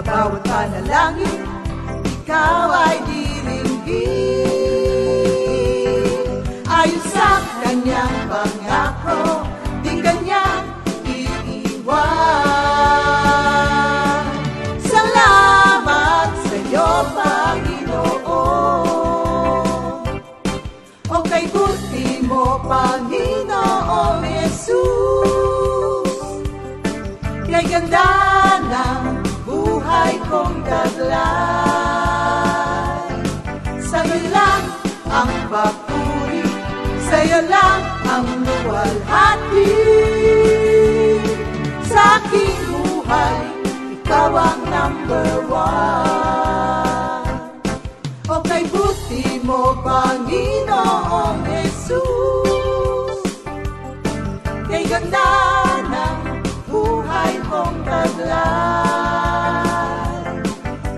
bawat panalangin, ikaw ay diringgin. Ayon sa kanyang pangako, di kanyang iiwan. Salamat sa iyo, Panginoon. O kay buti mo, Panginoong Jesus, kay ganda ng buhay kong taglay. Sa'yo lang ang papuri, sa'yo lang ang luwalhati. Sa aking buhay, ikaw ang number one. O kay buti mo, Panginoong Jesus, kay ganda ng buhay kong taglay.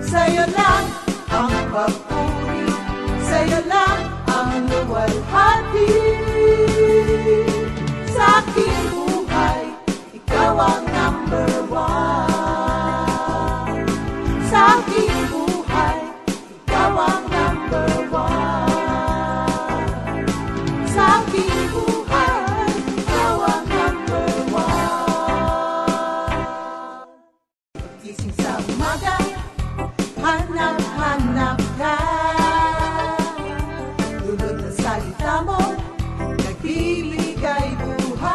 Sa'yo lang ang papuri, sa'yo lang ang luwalhati. Sa aking buhay, ikaw ang number one. Sa aking buhay, ikaw ang number one. Sa aking buhay, ikaw ang number one. Gising sa umaga, hanap-hanap ka. Dulot ng salita mo, nagbibigay buhay.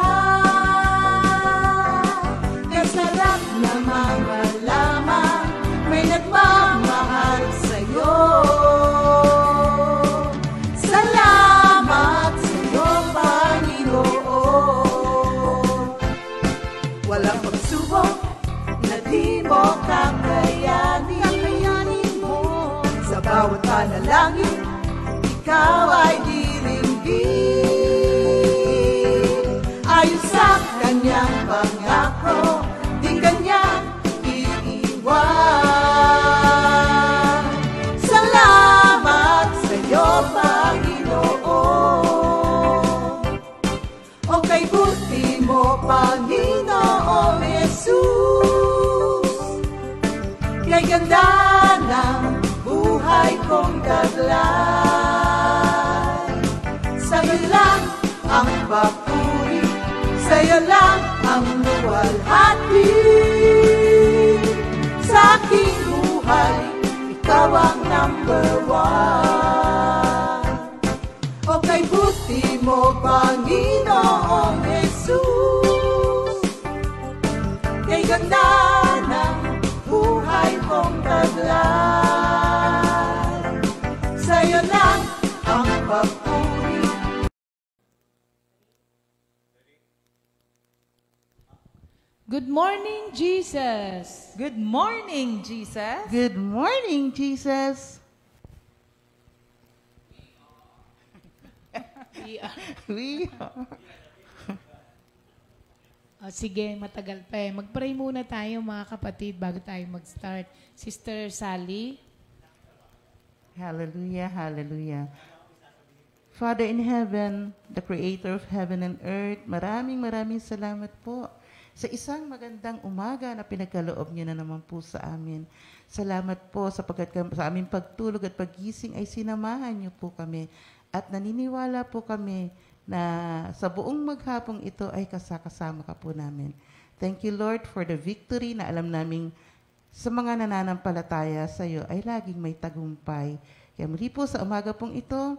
Kaya sarap namang malaman, may nagmamahal sa'yo. Salamat sa'yo, Panginoon. Walang pagsubok na di mo kakayanin mo. Sa bawat panalangin, ikaw ay diringgin. Ayon sa kanyang pangako, di kanyang iiwan. Salamat sa iyo, Panginoon. O kay buti mo, Panginoong Jesus, kay ganda ng buhay kong taglay. Sa'yo lang ang papuri, sa'yo lang ang luwalhati. Sa aking buhay, ikaw ang number one. O kay buti mo, Panginoong Jesus, kay ganda ng buhay kong taglay. Sa'yo lang ang papuri. Good morning, Jesus. Good morning, Jesus. Good morning, Jesus. We are. Sige, matagal pa eh. Mag-pray muna tayo mga kapatid bago tayo mag-start. Sister Sally. Hallelujah, hallelujah. Father in heaven, the creator of heaven and earth, maraming salamat po sa isang magandang umaga na pinagkaloob niyo na naman po sa amin. Salamat po sapagkat sa aming pagtulog at paggising ay sinamahan niyo po kami at naniniwala po kami na sa buong maghapong ito ay kasama ka po namin. Thank you, Lord, for the victory na alam naming sa mga nananampalataya sa iyo ay laging may tagumpay. Kaya muli po sa umaga pong ito,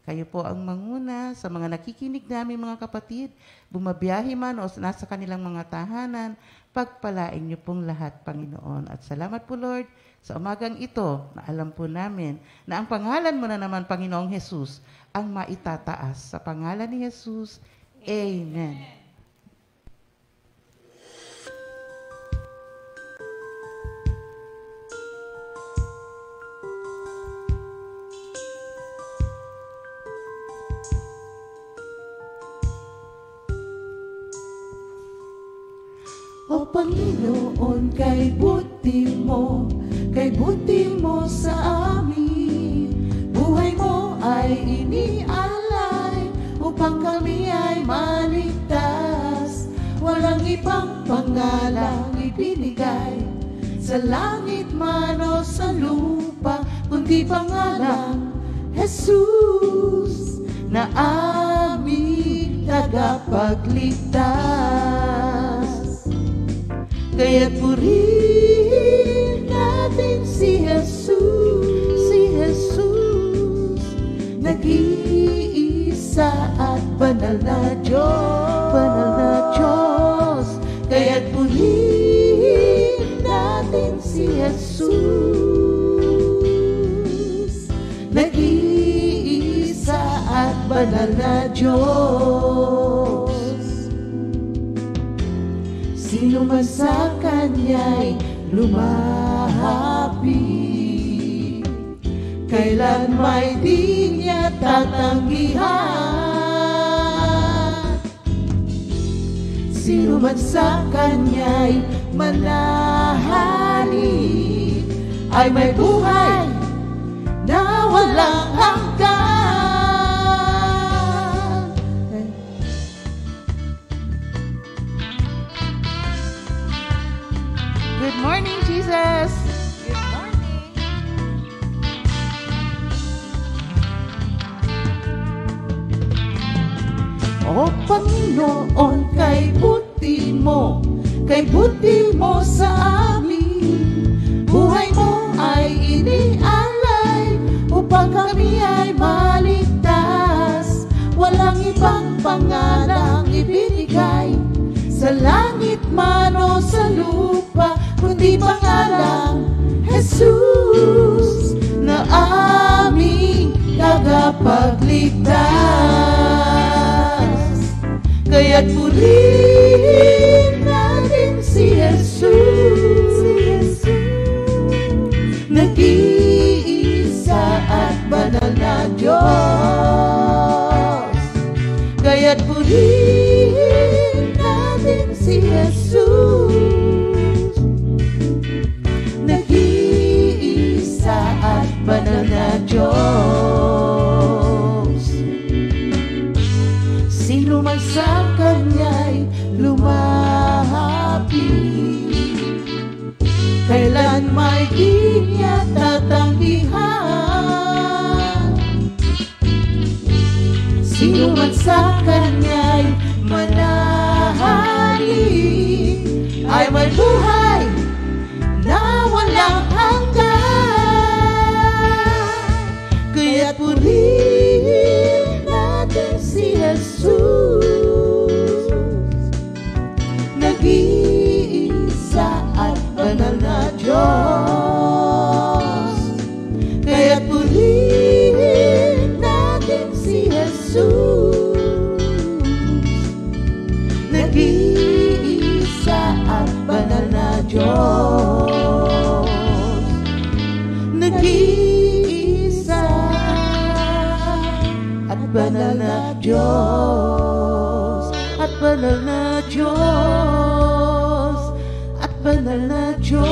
kayo po ang manguna sa mga nakikinig namin mga kapatid, bumabiyahe man o nasa kanilang mga tahanan, pagpalain niyo pong lahat, Panginoon. At salamat po, Lord, sa umagang ito na alam po namin na ang pangalan mo na naman, Panginoong Jesus, ang maitataas. Sa pangalan ni Jesus, Amen. O Panginoon, kay buti mo sa amin. Buhay mo ay inialay upang kami ay maligtas. Walang ibang pangalang ibinigay sa langit man o sa lupa, kundi pangalang Jesus na aming tagapagligtas. Kaya't purihin natin si Jesus, nag-iisa at banal na Diyos, Kaya't purihin natin si Jesus, nag-iisa at banal na Diyos. Sino man sa Kanya'y lumapit, kailan may di niya tatanggihan. Sino man sa Kanya'y manahaling, ay may buhay na walang hanggan. Good morning, Jesus! Good morning. O Panginoon, kay buti mo sa amin. Buhay mo ay inialay upang kami ay maligtas. Walang ibang pangalang ibinigay sa langit man o sa lupa, kundi pangalang Jesus na aming tagapagligtas. Kaya't purihin natin si Jesus, nag-iisa at banal na Diyos. Kaya't purihin natin si Jesus, nag-iisa at banal na Diyos. Sino man sa Kanya'y lumapit, kailan may di niya tatanggihan. Sino man sa Kanya'y manahaling, ay may buhay na walang hanggan. Kaya't purihin natin si Jesus, nag-iisa at banal na Diyos. Kaya't purihin natin si Jesus, nag-iisa at banal na Diyos. Nag-iisa at banal na Diyos, at banal na Diyos, at banal na Diyos.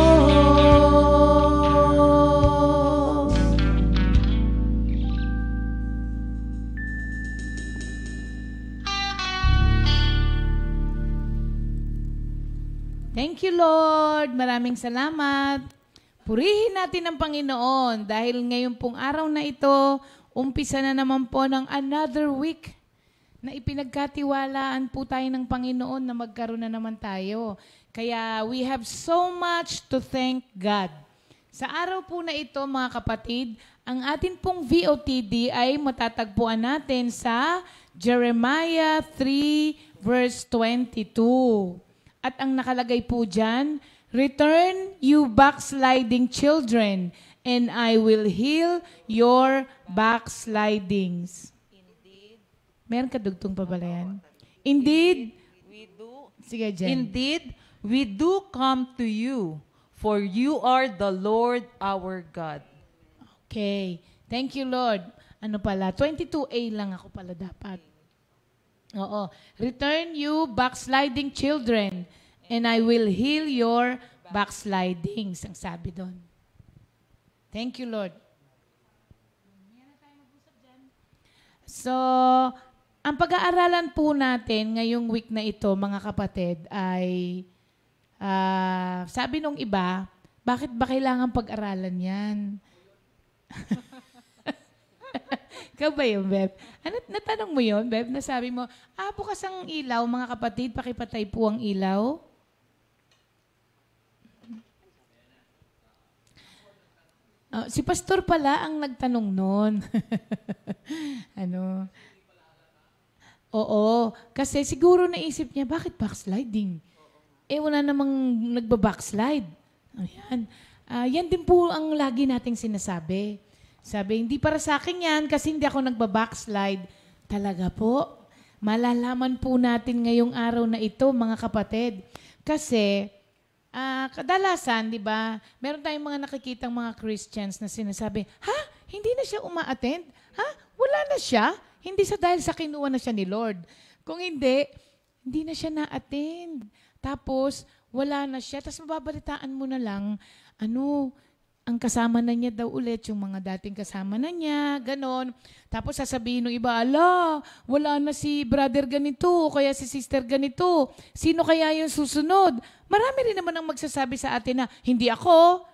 Thank you, Lord. Maraming salamat. Purihin natin ang Panginoon dahil ngayon pong araw na ito, umpisa na naman po ng another week na ipinagkatiwalaan po tayo ng Panginoon na magkaroon na naman tayo. Kaya we have so much to thank God. Sa araw po na ito, mga kapatid, ang atin pong VOTD ay matatagpuan natin sa Jeremiah 3 verse 22. At ang nakalagay po dyan, "Return, you backsliding children, and I will heal your backslidings." Meron ka dugtong pabalayan? Indeed, We do. sige, Jen. Indeed, we do come to you, for you are the Lord our God. Okay. Thank you, Lord. Ano pala? 22A lang ako pala dapat. Oo. "Return you backsliding children, and I will heal your backslidings." Ang sabi doon. Thank you, Lord. So, ang pag-aaralan po natin ngayong week na ito, mga kapatid, ay sabi nung iba, bakit ba kailangan pag-aralan yan? Ikaw ba yun, Beb? Ano, natanong mo yun, Beb? Nasabi mo, bukas ang ilaw, mga kapatid, pakipatay po ang ilaw. Si Pastor pala ang nagtanong nun. Ano? Oo. Kasi siguro naisip niya, bakit backsliding? Wala namang nagba-backslide. Ayan. Yan din po ang lagi nating sinasabi. Sabi, hindi para sa akin yan kasi hindi ako nagba-backslide. Talaga po. Malalaman po natin ngayong araw na ito, mga kapatid. Kasi, kadalasan, di ba, meron tayong mga nakikitang mga Christians na sinasabi, hindi na siya uma-attend? Wala na siya? Hindi sa dahil sa kinuha na siya ni Lord. Kung hindi na siya na-attend. Tapos, wala na siya. Tapos mababalitaan mo na lang, ang kasama na niya daw ulit, yung mga dating kasama na niya, ganon. Tapos sasabihin ng iba, wala na si brother ganito, kaya si sister ganito. Sino kaya yung susunod? Marami rin naman ang magsasabi sa atin na, hindi ako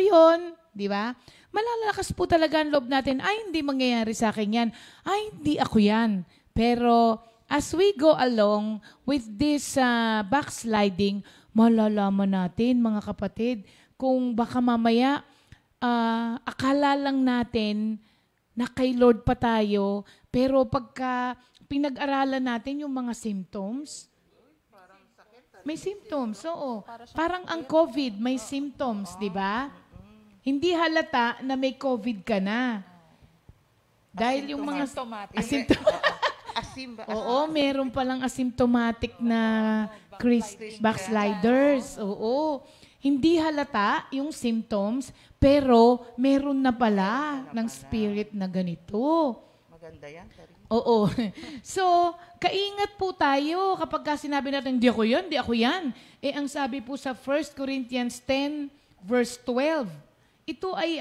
yon, di ba? Malalakas po talaga ang loob natin, hindi mangyayari sa akin yan. Hindi ako yan. Pero as we go along with this backsliding, malalaman natin, mga kapatid, kung baka mamaya, akala lang natin na kay Lord pa tayo, pero pagka pinag-aralan natin yung mga symptoms, may symptoms, oo. Parang ang COVID, may symptoms, di ba? Hindi halata na may COVID ka na. Dahil yung mga... Oo, meron palang asymptomatic na backsliders. Oo. Hindi halata yung symptoms, pero meron na pala ng spirit na ganito. Maganda yan, Karina. Oo. So, kaingat po tayo kapag sinabi natin, hindi ako yan. Ang sabi po sa 1 Corinthians 10, verse 12, ito ay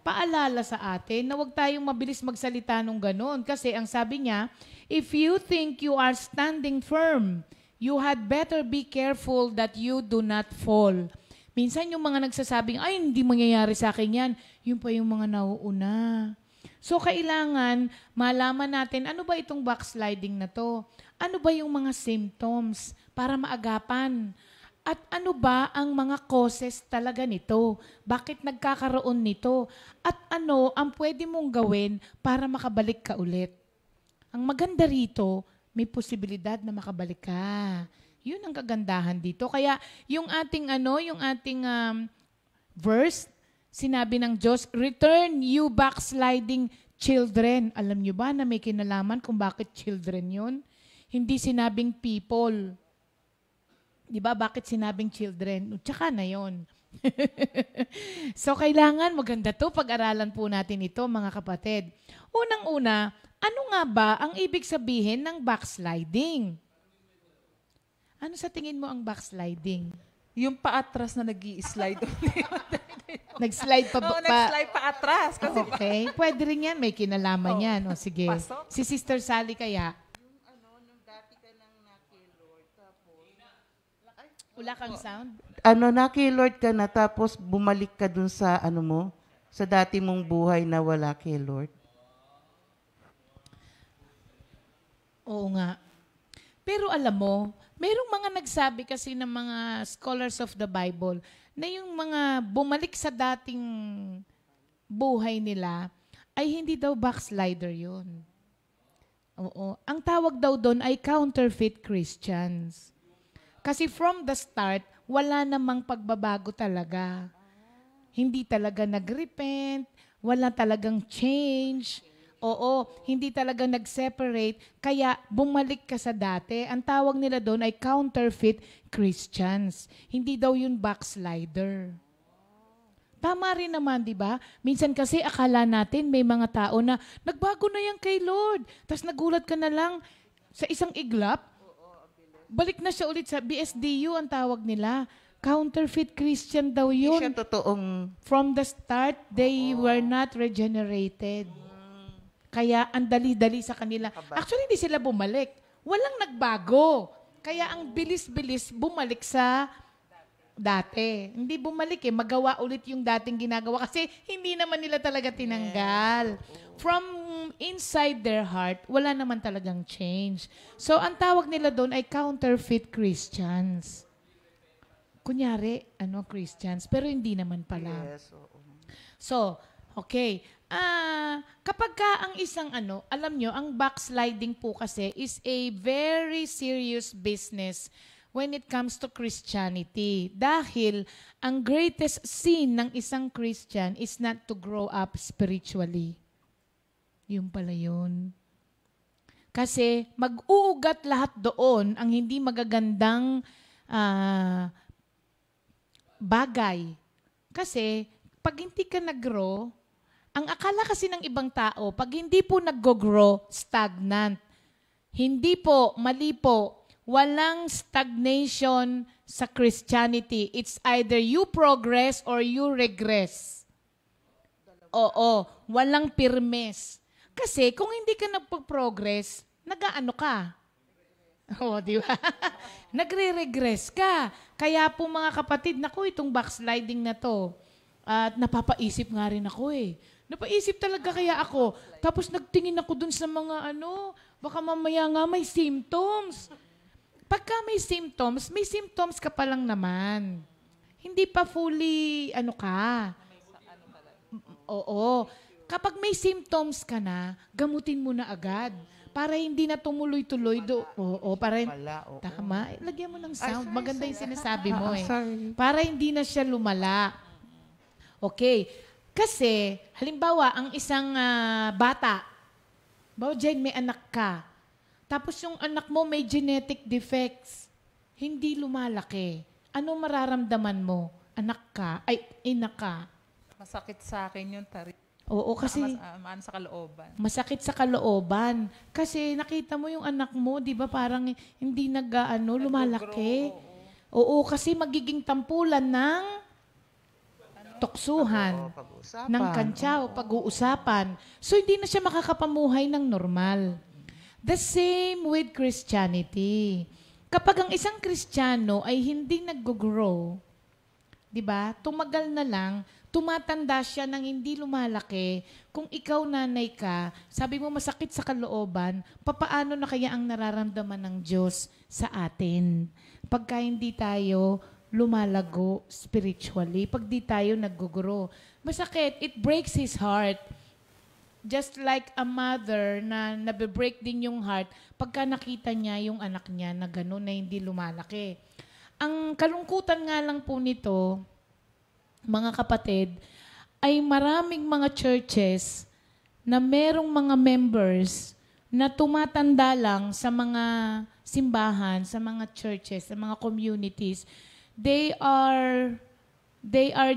paalala sa atin na huwag tayong mabilis magsalita nung ganon. Kasi ang sabi niya, if you think you are standing firm, you had better be careful that you do not fall. Minsan yung mga nagsasabing, hindi mangyayari sa akin yan, yun pa yung mga nauuna. So, kailangan malaman natin, ano ba itong backsliding na to? Ano ba yung mga symptoms para maagapan? At ano ba ang mga causes talaga nito? Bakit nagkakaroon nito? At ano ang pwede mong gawin para makabalik ka ulit? Ang maganda rito, may posibilidad na makabalik ka. Yun ang kagandahan dito. Kaya yung ating verse, sinabi ng Diyos, "Return you backsliding children." Alam nyo ba na may kinalaman kung bakit children yun? Hindi sinabing people. Di ba? Bakit sinabing children? Tsaka na yun. So, kailangan maganda to. Pag-aralan po natin ito, mga kapatid. Unang-una, ano nga ba ang ibig sabihin ng backsliding? Ano sa tingin mo ang backsliding? Yung paatras na nag-i-slide. Nag-slide pa ba? Nag-slide paatras. Kasi Okay. Pwede rin yan. May kinalaman yan. O, sige. Pasok. Si Sister Sally kaya? Nung dati ka nang naki-Lord, tapos... Wala kang sound? Naki-Lord ka na, tapos bumalik ka dun sa, sa dati mong buhay na wala kay Lord. Oo nga. Pero alam mo, merong mga nagsabi kasi ng mga scholars of the Bible na yung mga bumalik sa dating buhay nila ay hindi daw backslider yun. Oo. Ang tawag daw doon ay counterfeit Christians. Kasi from the start, wala namang pagbabago talaga. Hindi talaga nag-repent, wala talagang change. Oo, hindi talaga nag-separate, kaya bumalik ka sa dati. Ang tawag nila doon ay counterfeit Christians. Hindi daw yun backslider. Tama rin naman, di ba? Minsan kasi akala natin may mga tao na nagbago na yan kay Lord. Tapos nagulat ka na lang sa isang iglap. Balik na siya ulit sa BSDU ang tawag nila. Counterfeit Christian daw Hindi yun. siya totoong... From the start, they were not regenerated. Kaya ang dali-dali sa kanila. Actually, hindi sila bumalik. Walang nagbago. Kaya ang bilis-bilis bumalik sa dati. Hindi bumalik magawa ulit yung dating ginagawa kasi hindi naman nila talaga tinanggal. From inside their heart, wala naman talagang change. So, ang tawag nila doon ay counterfeit Christians. Kunyari, Christians, pero hindi naman pala. Yes, oo. So, okay. Kapag ka ang isang alam nyo, ang backsliding po kasi is a very serious business when it comes to Christianity. Dahil ang greatest sin ng isang Christian is not to grow up spiritually. Yun pala yun. Kasi mag-uugat lahat doon ang hindi magagandang bagay. Kasi pag hindi ka nag-grow, ang akala kasi ng ibang tao, pag hindi po nag-grow, stagnant. Hindi po, mali po. Walang stagnation sa Christianity. It's either you progress or you regress. Oo, walang pirmes. Kasi kung hindi ka nagpo-progress, nag-aano ka? Oo, di ba? Nagre-regress ka. Kaya po mga kapatid, naku, itong backsliding na to, at napapaisip nga rin ako Napaisip talaga kaya ako. Tapos nagtingin ako dun sa mga baka mamaya nga may symptoms. Pagka may symptoms ka pa lang naman. Hindi pa fully, ka. Oo. Kapag may symptoms ka na, gamutin mo na agad. Para hindi na tumuloy-tuloy Oo, para Oo. tama. Lagyan mo ng sound. sorry, Maganda yung sinasabi mo sorry. Para hindi na siya lumala. Okay. Kasi, halimbawa, ang isang bata, Jane, may anak ka. Tapos yung anak mo may genetic defects. Hindi lumalaki. Ano mararamdaman mo? Ina ka. Masakit sa akin yung tari. Oo, kasi Sa kalooban. masakit sa kalooban. Kasi nakita mo yung anak mo, di ba, parang hindi lumalaki. Oo, kasi magiging tampulan ng tuksuhan, Pag-uusapan. ng kantsaw, pag-uusapan. So, hindi na siya makakapamuhay ng normal. The same with Christianity. Kapag ang isang Kristiyano ay hindi nag-grow, di ba, tumagal na lang, tumatanda siya nang hindi lumalaki. Kung ikaw nanay ka, sabi mo masakit sa kalooban, papaano na kaya ang nararamdaman ng Diyos sa atin? Pagka hindi tayo lumalago spiritually, pag di tayo nag-grow. Masakit, it breaks his heart. Just like a mother na nabe-break din yung heart pagka nakita niya yung anak niya na gano'n na hindi lumalaki. Ang kalungkutan nga lang po nito, mga kapatid, ay maraming mga churches na merong mga members na tumatanda lang sa mga simbahan, sa mga churches, sa mga communities. They are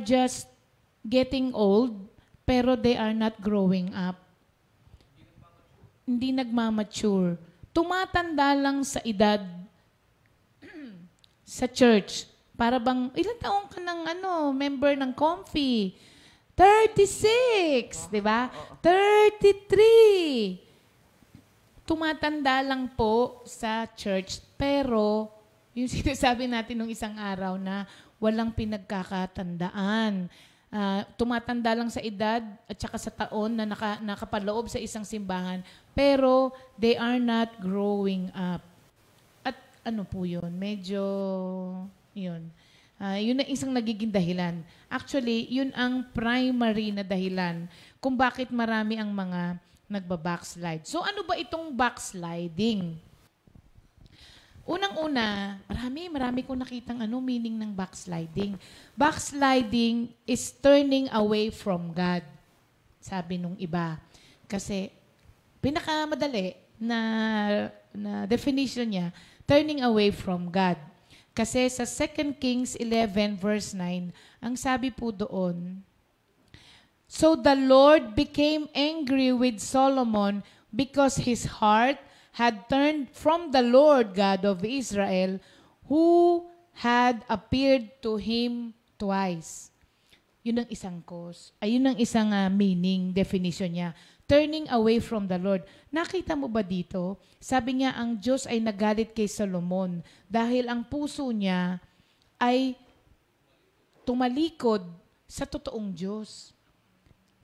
just getting old, pero they are not growing up. Hindi nagmamature. Tumatanda lang sa edad sa church. Para bang, ilan taong ka ng member ng Comfy? 36, di ba? 33. Tumatanda lang po sa church, pero yung sinasabi natin nung isang araw na walang pinagkakatandaan. tumatanda lang sa edad at saka sa taon na nakapaloob sa isang simbahan, pero they are not growing up. At ano po yun? Medyo, yun. Yun ang isang nagiging dahilan. Actually, yun ang primary na dahilan kung bakit marami ang mga nagba-backslide. So ano ba itong backsliding? Unang-una, marami kong nakitang meaning ng backsliding. Backsliding is turning away from God. Sabi nung iba. Kasi pinakamadali na definition niya, turning away from God. Kasi sa 2 Kings 11 verse 9, ang sabi po doon, "So the Lord became angry with Solomon because his heart had turned from the Lord God of Israel, who had appeared to him twice." Yun ang isang cause. Yun ang isang meaning, definition niya. Turning away from the Lord. Nakita mo ba dito? Sabi niya, ang Diyos ay nagalit kay Solomon dahil ang puso niya ay tumalikod sa totoong Diyos.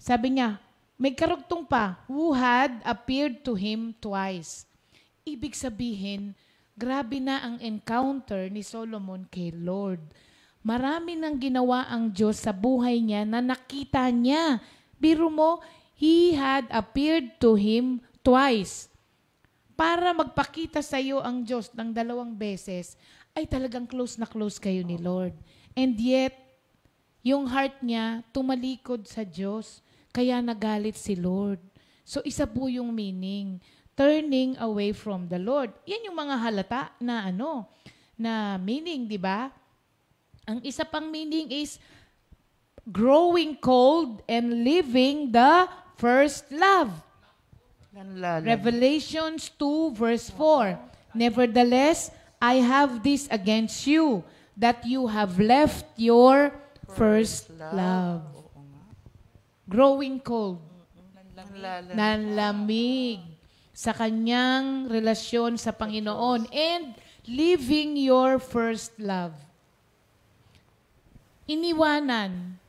Sabi niya, may karugtong pa, who had appeared to him twice. Ibig sabihin, grabe na ang encounter ni Solomon kay Lord. Marami nang ginawa ang Diyos sa buhay niya na nakita niya. Biro mo, He had appeared to him twice. Para magpakita sa iyo ang Diyos ng 2 beses, ay talagang close na close kayo ni Lord. And yet, yung heart niya tumalikod sa Diyos, kaya nagalit si Lord. So isa po yung meaning, turning away from the Lord. Yan yung mga halata na na meaning, di ba? Ang isa pang meaning is growing cold and leaving the first love. Revelations 2 verse 4. "Nevertheless, I have this against you, that you have left your first love." Growing cold. Nanlamig sa kanyang relasyon sa Panginoon and leaving your first love. Iniwanan,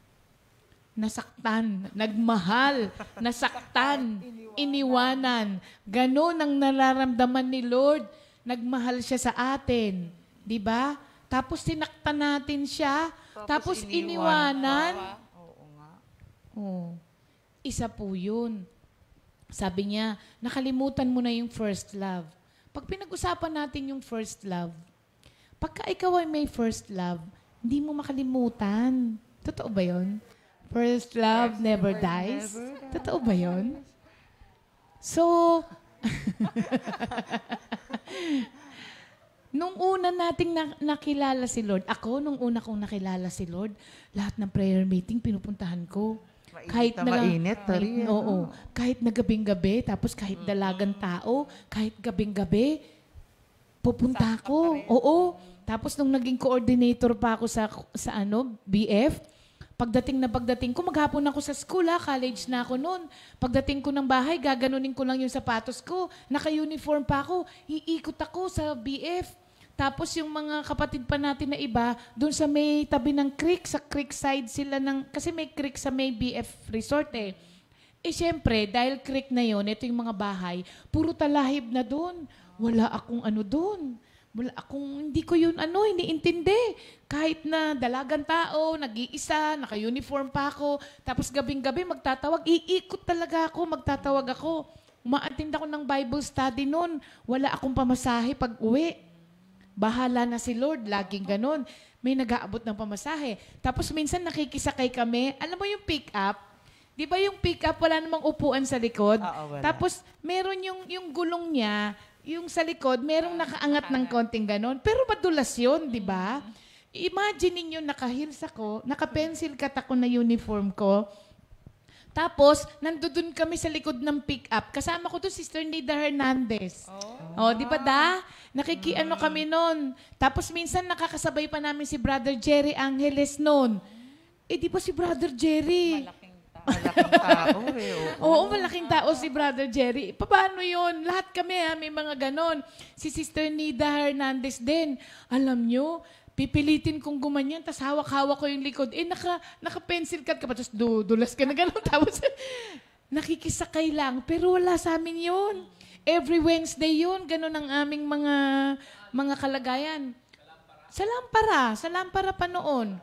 nasaktan, nagmahal, nasaktan, iniwanan. Ganon ang nararamdaman ni Lord. Nagmahal siya sa atin. Di ba? Tapos sinaktan natin siya. Tapos iniwanan. Isa po yun. Sabi niya, nakalimutan mo na yung first love. Pag pinag-usapan natin yung first love, pagka ikaw ay may first love, hindi mo makalimutan. Totoo ba yun? First love never dies. Totoo ba yun? So, nung una nating nakilala si Lord, nung una kong nakilala si Lord, lahat ng prayer meeting pinupuntahan ko. Mainit na rin. Oo. Kahit na gabing-gabi, tapos kahit dalagang tao, kahit gabing-gabi, pupunta ako. Oo. Tapos nung naging coordinator pa ako sa BF, pagdating ko, maghapon ako sa school, college na ako noon. Pagdating ko ng bahay, gaganunin ko lang yung sapatos ko. Naka-uniform pa ako. Iikot ako sa BF. Tapos yung mga kapatid pa natin na iba, doon sa may tabi ng creek, sa creek side sila kasi may creek sa may BF resort eh. Siyempre, dahil creek na yon, ito yung mga bahay, puro talahib na doon. Wala akong doon. Wala akong, hindi ko yun iniintindi. Kahit na dalagang tao, nag-iisa, naka-uniform pa ako, tapos gabing-gabi magtatawag, iikot talaga ako, magtatawag ako. Uma-attend ako ng Bible study noon. Wala akong pamasahe pag uwi. Bahala na si Lord, laging ganon. May nag-aabot ng pamasahe. Tapos minsan nakikisakay kami. Alam mo yung pick-up? Di ba yung pick-up, wala namang upuan sa likod? Tapos meron yung gulong niya, yung sa likod, merong nakaangat ng konting ganon. Pero madulas yun, di ba? Imagine ninyo, naka-heels ako, naka-pencil cut ako na uniform ko. Tapos, nandoon kami sa likod ng pick-up. Kasama ko doon, Sister Nida Hernandez. Di ba da? Nakikiano kami noon. Tapos minsan nakakasabay pa namin si Brother Jerry Angeles noon. Di ba si Brother Jerry? Malaking tao eh. Oo, malaking tao si Brother Jerry. Paano yun? Lahat kami may mga ganon. Si Sister Nida Hernandez din. Alam nyo, pipilitin kong gumanyan, tapos hawak-hawak ko yung likod. Naka-pencil cut ka pa, tapos dulas ka na gano'n. Tapos, nakikisakay lang. Pero wala sa amin yun. Every Wednesday yun. Gano'n ang aming mga kalagayan. Sa lampara pa noon.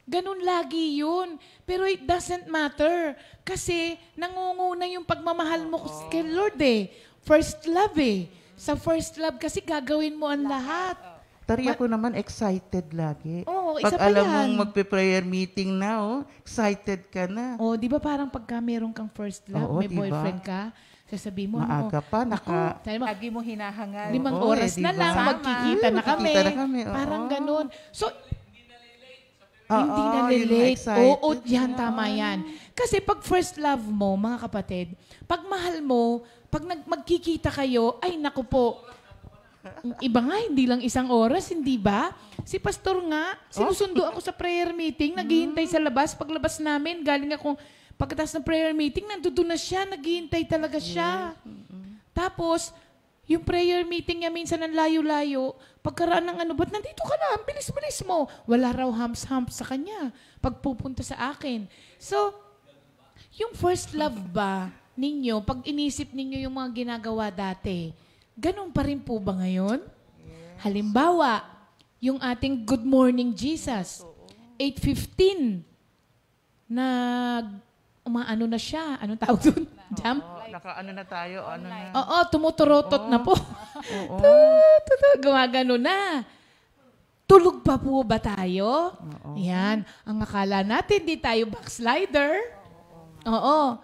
Ganun lagi yun. Pero it doesn't matter. Kasi nangunguna yung pagmamahal mo kay Lord eh. First love eh. Sa first love kasi gagawin mo ang lahat. Tari ako naman excited lagi. Oo, isa Pag pa alam yan. mong magpe-prayer meeting na, excited ka na. Oh, di ba parang pagka meron kang first love, Oo, may diba? boyfriend ka, sasabihin mo, Maaga pa, Sabi mo, Lagi mo hinahangal. 5 Oo, oras na diba? lang, magkikita na kami. Magkikita na kami, oo. Parang ganun. So, Oo, hindi na yun late. excited. Oo, yan, tama yan. Kasi pag first love mo, mga kapatid, pag mahal mo, pag magkikita kayo, ay naku po, iba nga, hindi lang 1 oras, hindi ba? Si pastor nga, sinusundo ako sa prayer meeting, naghihintay sa labas. Paglabas namin, galing akong, pagkatapos ng prayer meeting, nandoon na siya, naghihintay talaga siya. Tapos, yung prayer meeting niya minsan ng layo-layo, pagkaraan ng ano, ba't nandito ka na? Ang bilis-bilis mo. Wala raw humps-humps sa kanya pagpupunta sa akin. So, yung first love ba ninyo, pag inisip ninyo yung mga ginagawa dati, ganun pa rin po ba ngayon? Halimbawa, yung ating Good Morning Jesus, 8:15, umaano na siya. Anong tawag doon? Jump? Naka-ano na tayo, ano na. Oo, tumuturotot na po. Oo. Gumagano na. Tulog pa po ba tayo? Yan. Ang akala natin, di tayo backslider. Oo.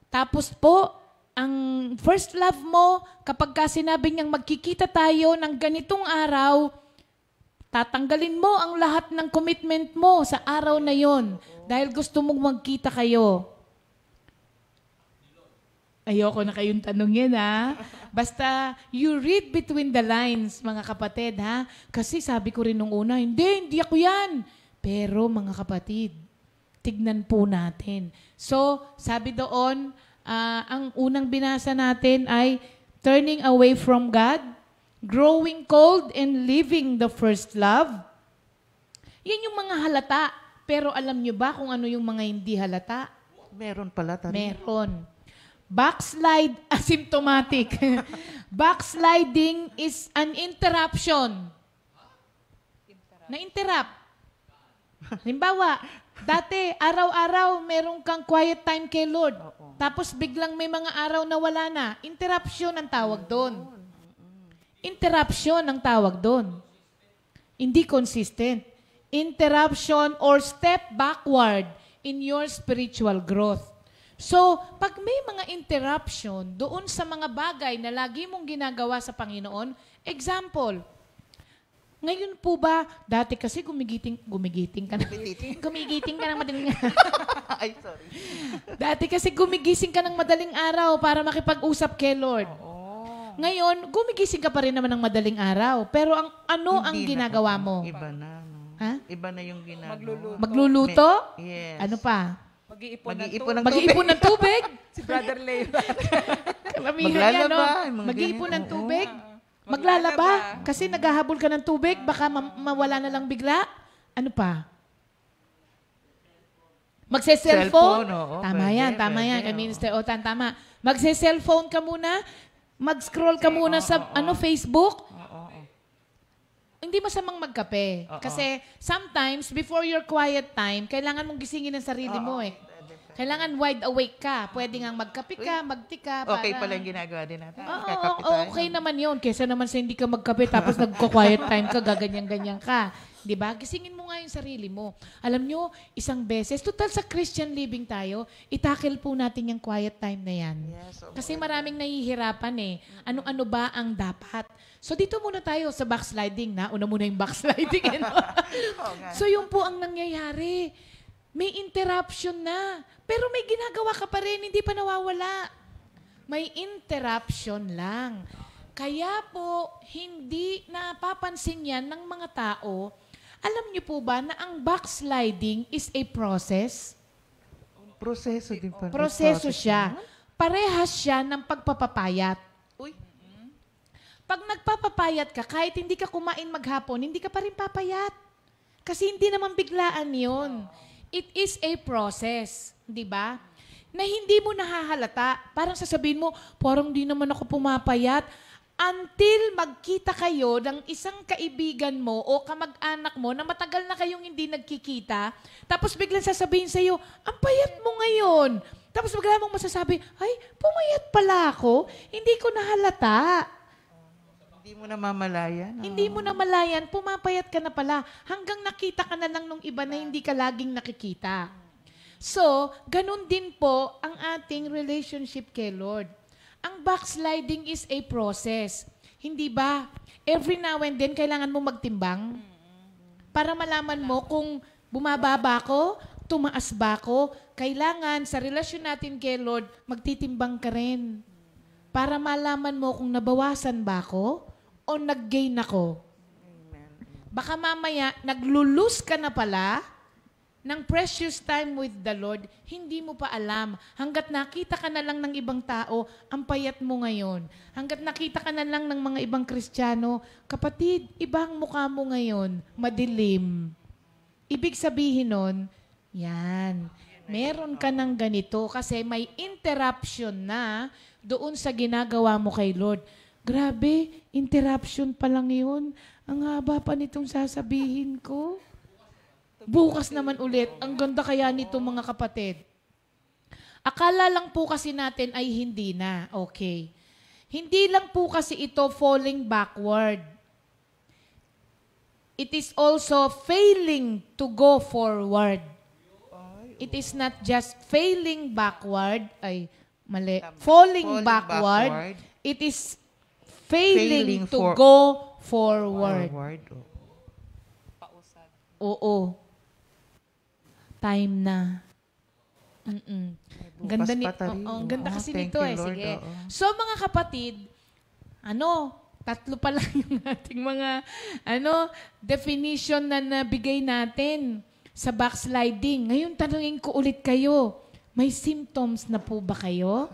Tapos po, ang first love mo, kapag ka sinabi niyang magkikita tayo ng ganitong araw, tatanggalin mo ang lahat ng commitment mo sa araw na yon dahil gusto mong magkita kayo. Ayoko na kayong tanongin, ha? Basta, you read between the lines, mga kapatid, ha? Kasi sabi ko rin nung una, hindi ako yan. Pero, mga kapatid, tignan po natin. So, sabi doon, ang unang binasa natin ay turning away from God, growing cold, and leaving the first love. Yan yung mga halata. Pero alam nyo ba kung ano yung mga hindi halata? Meron pala, Tari. Meron. Backslide, asymptomatic. Backsliding is an interruption. Na-interrupt. Halimbawa, dati, araw-araw, meron kang quiet time kay Lord. Tapos biglang may mga araw na wala na. Interruption ang tawag doon. Interruption ang tawag doon. Hindi consistent. Interruption or step backward in your spiritual growth. So, pag may mga interruption doon sa mga bagay na lagi mong ginagawa sa Panginoon, example, ngayon po ba, dati kasi gumigiting ka na. Gumigiting ka ng madaling araw. Ay, sorry. Dati kasi gumigising ka ng madaling araw para makipag-usap kay Lord. Ngayon, gumigising ka pa rin naman ng madaling araw. Pero ang Hindi ginagawa na, mo? Iba na. No? Ha? Iba na yung ginagawa. Magluluto? Yes. Ano pa? Mag-iipon ng Mag-iipon ng tubig? Si Brother Leo. Karamihan yan, no? Maglalaba, mga Mag-iipon ng ganyan. tubig? Maglalaba? Kasi naghahabol ka ng tubig, baka mawala na lang bigla? Ano pa? Magse-cellphone? Cellphone, oo, Tama pwede, yan, tama pwede, yan. Kay oo. Minister Otan, tama. Magse-cellphone ka muna, mag-scroll ka muna sa Facebook. Hindi masamang magkape. Kasi sometimes, before your quiet time, kailangan mong gisingin ang sarili mo eh. Kailangan wide awake ka. Pwede nga magkape ka, magtika. Okay para- pala yung ginagawa din natin. Oo, Kakape tayo. okay naman yun. Kesa naman sa hindi ka magkape tapos nagko-quiet time ka, gaganyan-ganyan ka. Di ba? Gisingin mo nga yung sarili mo. Alam nyo, isang beses, total sa Christian living tayo, itakil po natin yung quiet time na yan. Yes, oo. Kasi maraming nahihirapan eh. Ano-ano ba ang dapat? So dito muna tayo sa backsliding na. Una muna yung backsliding. eh, no? So yun po ang nangyayari. May interruption na. Pero may ginagawa ka pa rin, hindi pa nawawala. May interruption lang. Kaya po, hindi napapansin yan ng mga tao. Alam niyo po ba na ang backsliding is a process? Proseso din pala. Proseso Process siya. naman. Parehas siya ng pagpapapayat. Uy. Pag nagpapapayat ka, kahit hindi ka kumain maghapon, hindi ka pa rin papayat. Kasi hindi naman biglaan yun. It is a process, di ba? Na hindi mo nahahalata. Parang sasabihin mo, parang di naman ako pumapayat. Until magkita kayo ng isang kaibigan mo o kamag-anak mo na matagal na kayong hindi nagkikita, tapos biglang sasabihin sa'yo, ang payat mo ngayon. Tapos bigla mong masasabi, ay, pumayat pala ako. Hindi ko nahalata. Hindi mo na mamalayan. Hindi mo na malayan, pumapayat ka na pala. Hanggang nakita ka na lang nung iba na hindi ka laging nakikita. So, ganun din po ang ating relationship kay Lord. Ang backsliding is a process. Hindi ba? Every now and then, kailangan mo magtimbang para malaman mo kung bumaba ba ako, tumaas ba ako. Kailangan sa relasyon natin kay Lord, magtitimbang ka rin para malaman mo kung nabawasan ba ako o nag-gain ako. Baka mamaya, naglulus ka na pala ng precious time with the Lord, hindi mo pa alam. Hanggat nakita ka na lang ng ibang tao, ang payat mo ngayon. Hanggat nakita ka na lang ng mga ibang Kristiyano, kapatid, ibang mukha mo ngayon, madilim. Ibig sabihin nun, yan, meron ka ng ganito kasi may interruption na doon sa ginagawa mo kay Lord. Grabe, interruption pa lang yun. Ang haba pa nitong sasabihin ko. Bukas naman ulit. Ang ganda kaya nito mga kapatid. Akala lang po kasi natin ay hindi na. Okay. Hindi lang po kasi ito falling backward. It is also failing to go forward. It is not just failing backward. Ay, mali. Falling backward. It is failing to go forward. Oo. Time na. Ang ganda ang ganda kasi nito eh. Lord, sige. So mga kapatid, tatlo pa lang yung ating mga definition na nabigay natin sa backsliding. Ngayon tanungin ko ulit kayo, may symptoms na po ba kayo?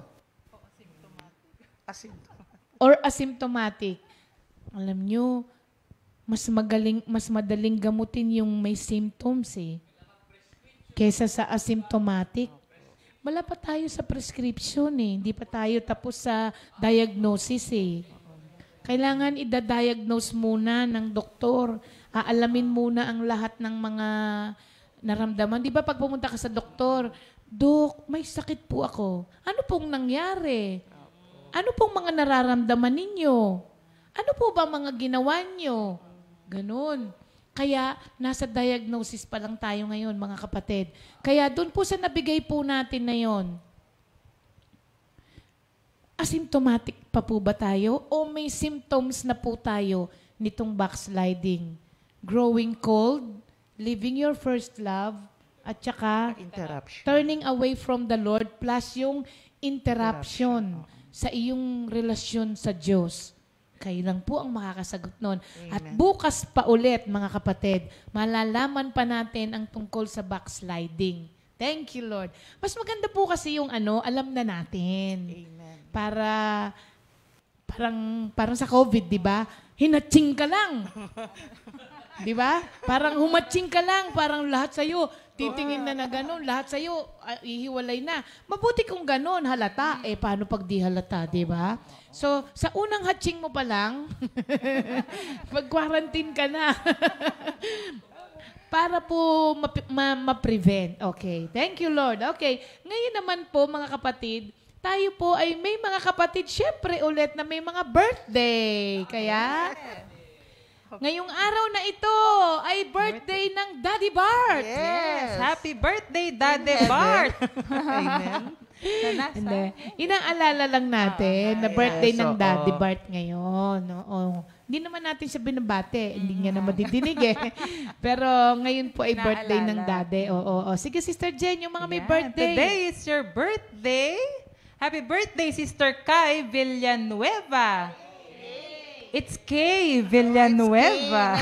Or asymptomatic? Alam nyo, mas madaling gamutin yung may symptoms eh. Kesa sa asymptomatic. Wala pa tayo sa prescription eh. Hindi pa tayo tapos sa diagnosis eh. Kailangan ida-diagnose muna ng doktor. Aalamin muna ang lahat ng mga naramdaman. Di ba pag pumunta ka sa doktor, Dok, may sakit po ako. Ano pong nangyari? Ano pong mga nararamdaman ninyo? Ano po ba mga ginawa nyo? Ganon. Kaya, nasa diagnosis pa lang tayo ngayon, mga kapatid. Kaya, doon po sa nabigay po natin na yon, asymptomatic pa po ba tayo? O may symptoms na po tayo nitong backsliding? Growing cold, leaving your first love, at saka turning away from the Lord, plus yung interruption sa iyong relasyon sa Diyos. Kayo lang po ang makakasagot nun. Amen. At bukas pa ulit, mga kapatid, malalaman pa natin ang tungkol sa backsliding. Thank you, Lord. Mas maganda po kasi yung alam na natin. Amen. Parang sa COVID, di ba? Hinatsing ka lang. Di ba? Parang humatsing ka lang. Parang lahat sa'yo, titingin na gano'n. Lahat sa'yo, ihiwalay na. Mabuti kung gano'n, halata. Paano pag di halata, di ba? So, sa unang hatching mo pa lang, mag-quarantine ka na. Para po ma-prevent. Okay. Thank you, Lord. Okay. Ngayon naman po, mga kapatid, tayo po ay may mga kapatid, syempre ulit, na may mga birthday. Kaya, ngayong araw na ito ay birthday ng Daddy Bart. Yes. Happy birthday, Daddy Bart. Amen. Hindi. Inaalala lang natin na birthday ng Daddy Bart ngayon. Oo. Hindi naman natin siya binabate. Hindi niya na madidinig eh. Pero ngayon po ay birthday ng Daddy. Oo. Sige, Sister Jen, yung mga may birthday. Today is your birthday. Happy birthday, Sister Kai Villanueva. It's Kay Villanueva.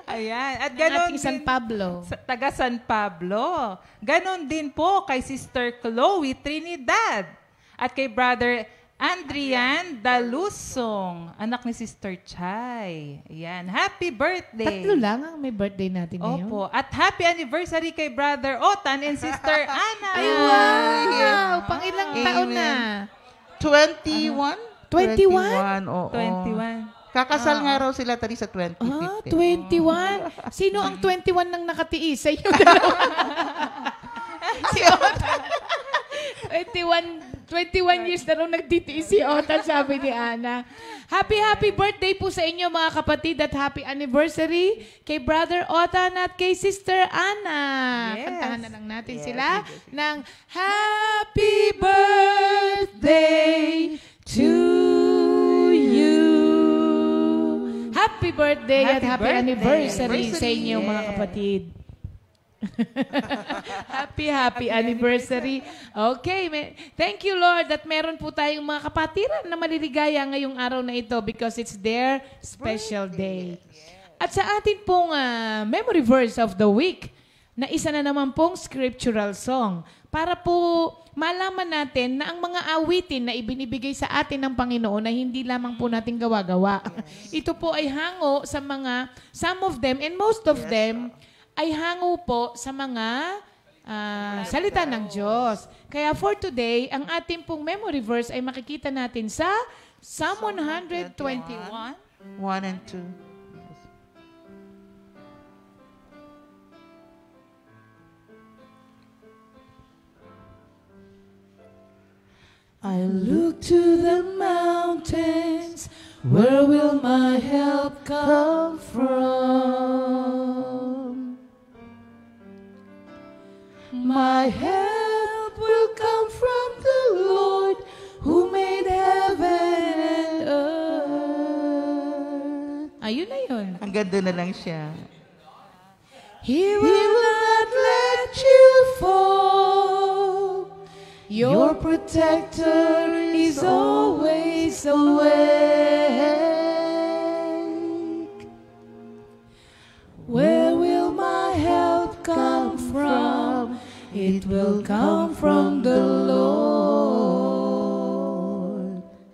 Ayan. At ganon ating San Pablo. Taga San Pablo. Ganon din po kay Sister Chloe Trinidad. At kay Brother Andrian Dalusong, anak ni Sister Chay. Ayan, happy birthday. Tatlo lang ang may birthday natin ngayon. Opo. At happy anniversary kay Brother Otan and Sister Ana. Ay, wow! Pang ilang taon na? 21? 21? Oo. 21. Kakasal nga raw sila tadi sa 2050. Ah, 21. Sino ang 21 nang nakatiis sa iyo? Si Otan. 21 years na raw nagtitiis si Otan, sabi ni Ana. Happy birthday po sa inyo mga kapatid at happy anniversary kay Brother Otan at kay Sister Ana. Yes. Kantahan na lang natin sila ng Happy Birthday to you. Happy birthday at Happy happy birthday. anniversary sa inyo mga Yes. kapatid. happy anniversary. Okay, thank you Lord that meron po tayong mga kapatiran na maliligaya ngayong araw na ito because it's their special day. At sa atin pong memory verse of the week, na isa na naman pong scriptural song para po malaman natin na ang mga awitin na ibinibigay sa atin ng Panginoon na hindi lamang po natin gawa-gawa. Ito po ay hango sa mga, some of them and most of them, ay hango po sa mga salita ng Diyos. Kaya for today, ang ating pong memory verse ay makikita natin sa Psalm 121. 1 and 2. Yes. I look to the mountains, where will my help come from? My help will come from the Lord who made heaven and earth. Ayun na yun. Hanggang doon na lang siya. He will not let you fall. Your protector is always awake. Where will my help come from? It will come from the Lord.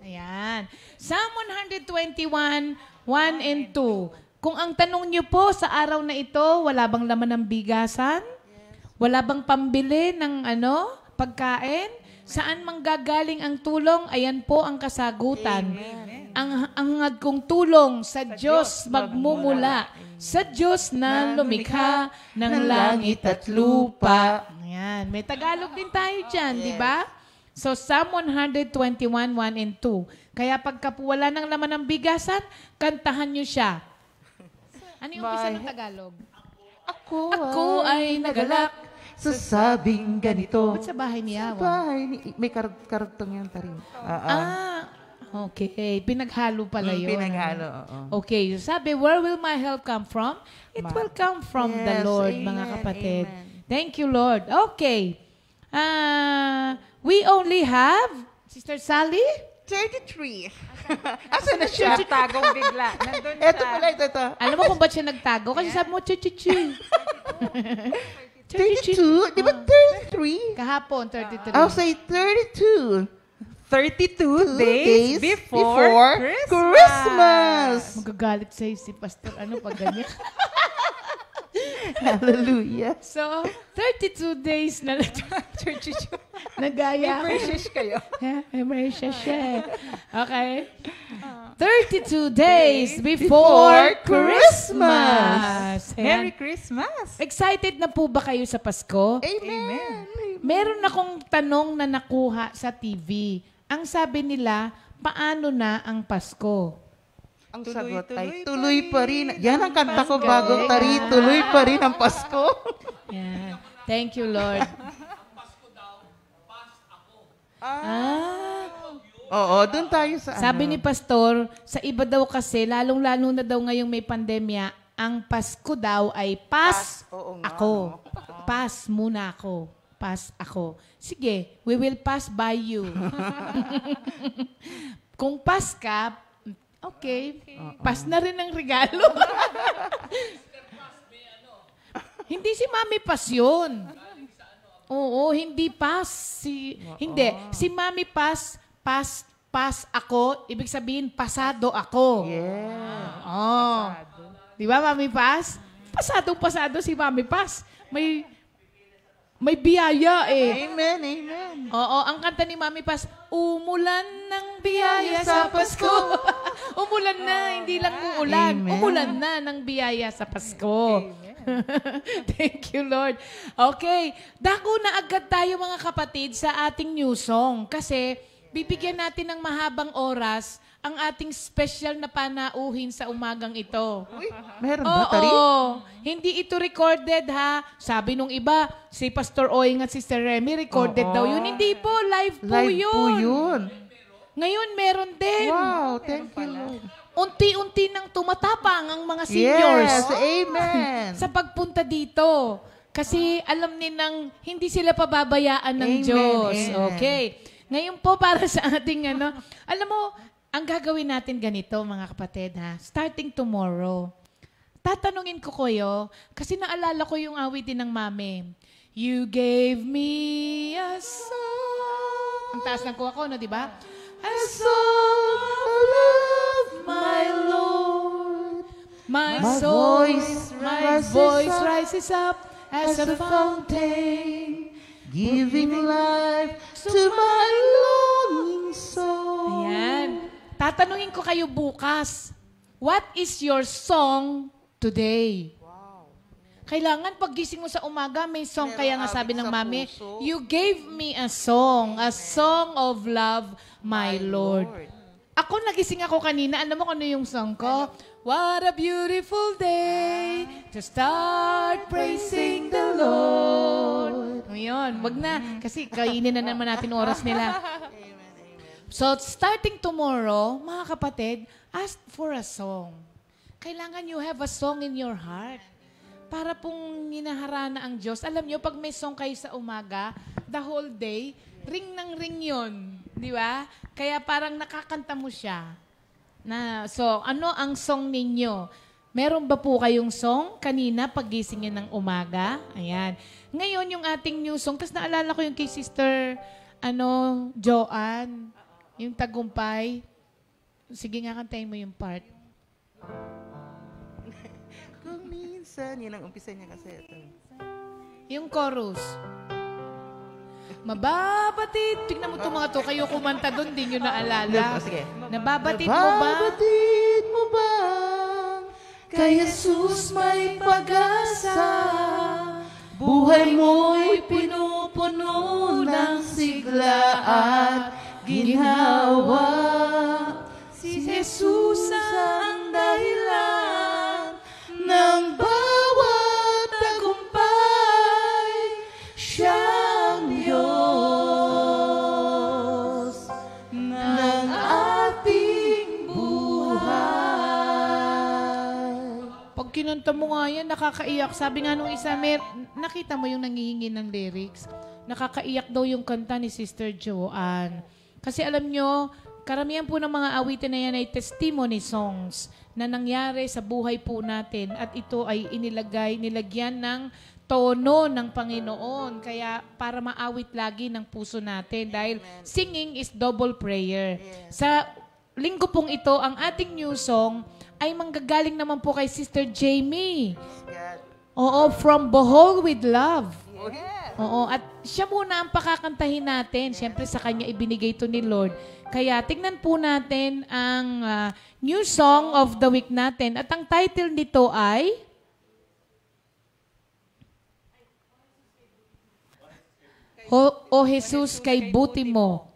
Ayan. Psalm 121, 1 and 2. Kung ang tanong niyo po sa araw na ito, wala bang laman ng bigasan? Wala bang pambili ng pagkain? Saan manggagaling ang tulong? Ayan po ang kasagutan. Ang hangad kong tulong sa Diyos magmumula. Sa Diyos na lumikha ng langit at lupa. Ayan. May Tagalog din tayo dyan, di ba? So, Psalm 121, 1 and 2. Kaya pagka po wala ng laman ng bigasan, kantahan nyo siya. Ano yung umpisa ng Tagalog? Ako ay nagalak. Sasabing ganito. Ba't sa bahay niya? May karugtong yan tari. Okay. Pinaghalo pala yun. Pinaghalo, oo. Okay. Sabi, where will my help come from? It will come from the Yes, Lord, amen, mga kapatid. amen. Thank you, Lord. Okay. We only have, Sister Sally? 33. Asa na siya? Nagtagong bigla. Nandun Ito siya. pala, ito. Alam mo kung ba't siya nagtago? Kasi sabi mo, chu-chu-chu. 32? Di ba 33? Kahapon, 33. I'll say 32. 32 days before Christmas. Magagalit sa'yo si Pastor. Ano pag ganyan? Hallelujah. So, 32 days na nagaya. Precious kayo. Emersia siya. Okay? 32 days before Christmas. Merry Ayan. Christmas. Excited na po ba kayo sa Pasko? Amen. Meron akong tanong na nakuha sa TV. Ang sabi nila, paano na ang Pasko? Ang Tuloy, sagot tuloy, ay tuloy pa rin. Yan ang kanta ko Pasko. bagong tari. Tuloy pa rin ang Pasko. Yan. Thank you, Lord. Oo, doon tayo sa Sabi ni Pastor, sa iba daw kasi, lalong-lalo na daw ngayong may pandemya, ang Pasko daw ay Oo nga, ako. Pass muna ako. Pass ako. Sige, we will pass by you. Kung pass ka, okay, pass na rin ang regalo. Hindi si Mami Pass yun. Oo, hindi pass. Si Mami Pass Pas ako, ibig sabihin, pasado ako. Yeah. Oh. Di ba, Mami Pas? Pasadong-pasado si Mami Pas. May biyaya eh. Amen, amen. Oo, ang kanta ni Mami Pas, umulan ng biyaya sa Pasko. Umulan na, hindi lang uulan. Amen. Umulan na ng biyaya sa Pasko. Thank you, Lord. Okay, dako na agad tayo mga kapatid sa ating new song kasi bibigyan natin ng mahabang oras ang ating special na panauhin sa umagang ito. Uy, meron ba, Tari? Oo. Hindi ito recorded ha. Sabi nung iba, si Pastor Oing at Sister Remy recorded Oo. daw yun. Hindi po, live po Live yun. po yun. Ngayon meron din. Wow, thank you, Lord. Unti-unti nang tumatapang ang mga seniors Yes, amen. sa pagpunta dito. Kasi alam nilang hindi sila pababayaan ng Amen, Diyos. amen. Okay. Ngayon po para sa ating alam mo, ang gagawin natin ganito mga kapatid ha, starting tomorrow. Tatanungin ko kayo, kasi naalala ko yung awitin ng mami. You gave me a song. Ang taas ng kuha ko, no, di ba? A song of love, my Lord. My voice rises up as a fountain, Giving life to my longing soul. Ayan. Tatanungin ko kayo bukas, what is your song today? Kailangan paggising mo sa umaga, may song. Kaya nga sabi ng mami, you gave me a song of love, my Lord. Ako nagising ako kanina, alam mo kung ano yung song ko? What a beautiful day to start praising the Lord. Ngayon, wag na, kasi kainin na naman natin oras nila. So, starting tomorrow, mga kapatid, ask for a song. Kailangan you have a song in your heart. Para pong hinaharana ang Diyos. Alam nyo, pag may song kayo sa umaga, the whole day, ring ng ring yun. Di ba? Kaya parang nakakanta mo siya. So, ano ang song ninyo? Meron ba po kayong song kanina pagising nyo ng umaga? Ayan. Ngayon, yung ating new song, tapos naalala ko yung kay Sister Joanne. Yung tagumpay. Sige nga, kantayin mo yung part. Kung minsan, yun ang umpisa niya kasi ito. Yung chorus. Mababatid. Tingnan mo itong mga to. Kayo kumanta doon, di nyo naalala. Sige. Nababatid mo ba? Nababatid mo ba? Kay Jesus may pag-asa. Buhay mo'y pinupuno ng sigla at ginhawa. Si Jesus ang dahilan ng bawat tagumpay. Siyang Diyos ng ating buhay. Pag kinanta mo nga yan, nakakaiyak. Sabi nga nung isa, nakita mo yung nangihingi ng lyrics. Nakakaiyak daw yung kanta ni Sister Joanne. Kasi alam nyo, karamihan po ng mga awitin na yan ay testimony songs na nangyari sa buhay po natin at ito ay nilagyan ng tono ng Panginoon. Kaya para maawit lagi ng puso natin dahil singing is double prayer. Sa linggo pong ito, ang ating new song ay manggagaling naman po kay Sister Jamie. Oo, From Bohol with Love. Oo, at siya muna ang pakakantahin natin. Siyempre sa kanya ibinigay ito ni Lord. Kaya tingnan po natin ang new song of the week natin. At ang title nito ay O Jesus, kay buti mo.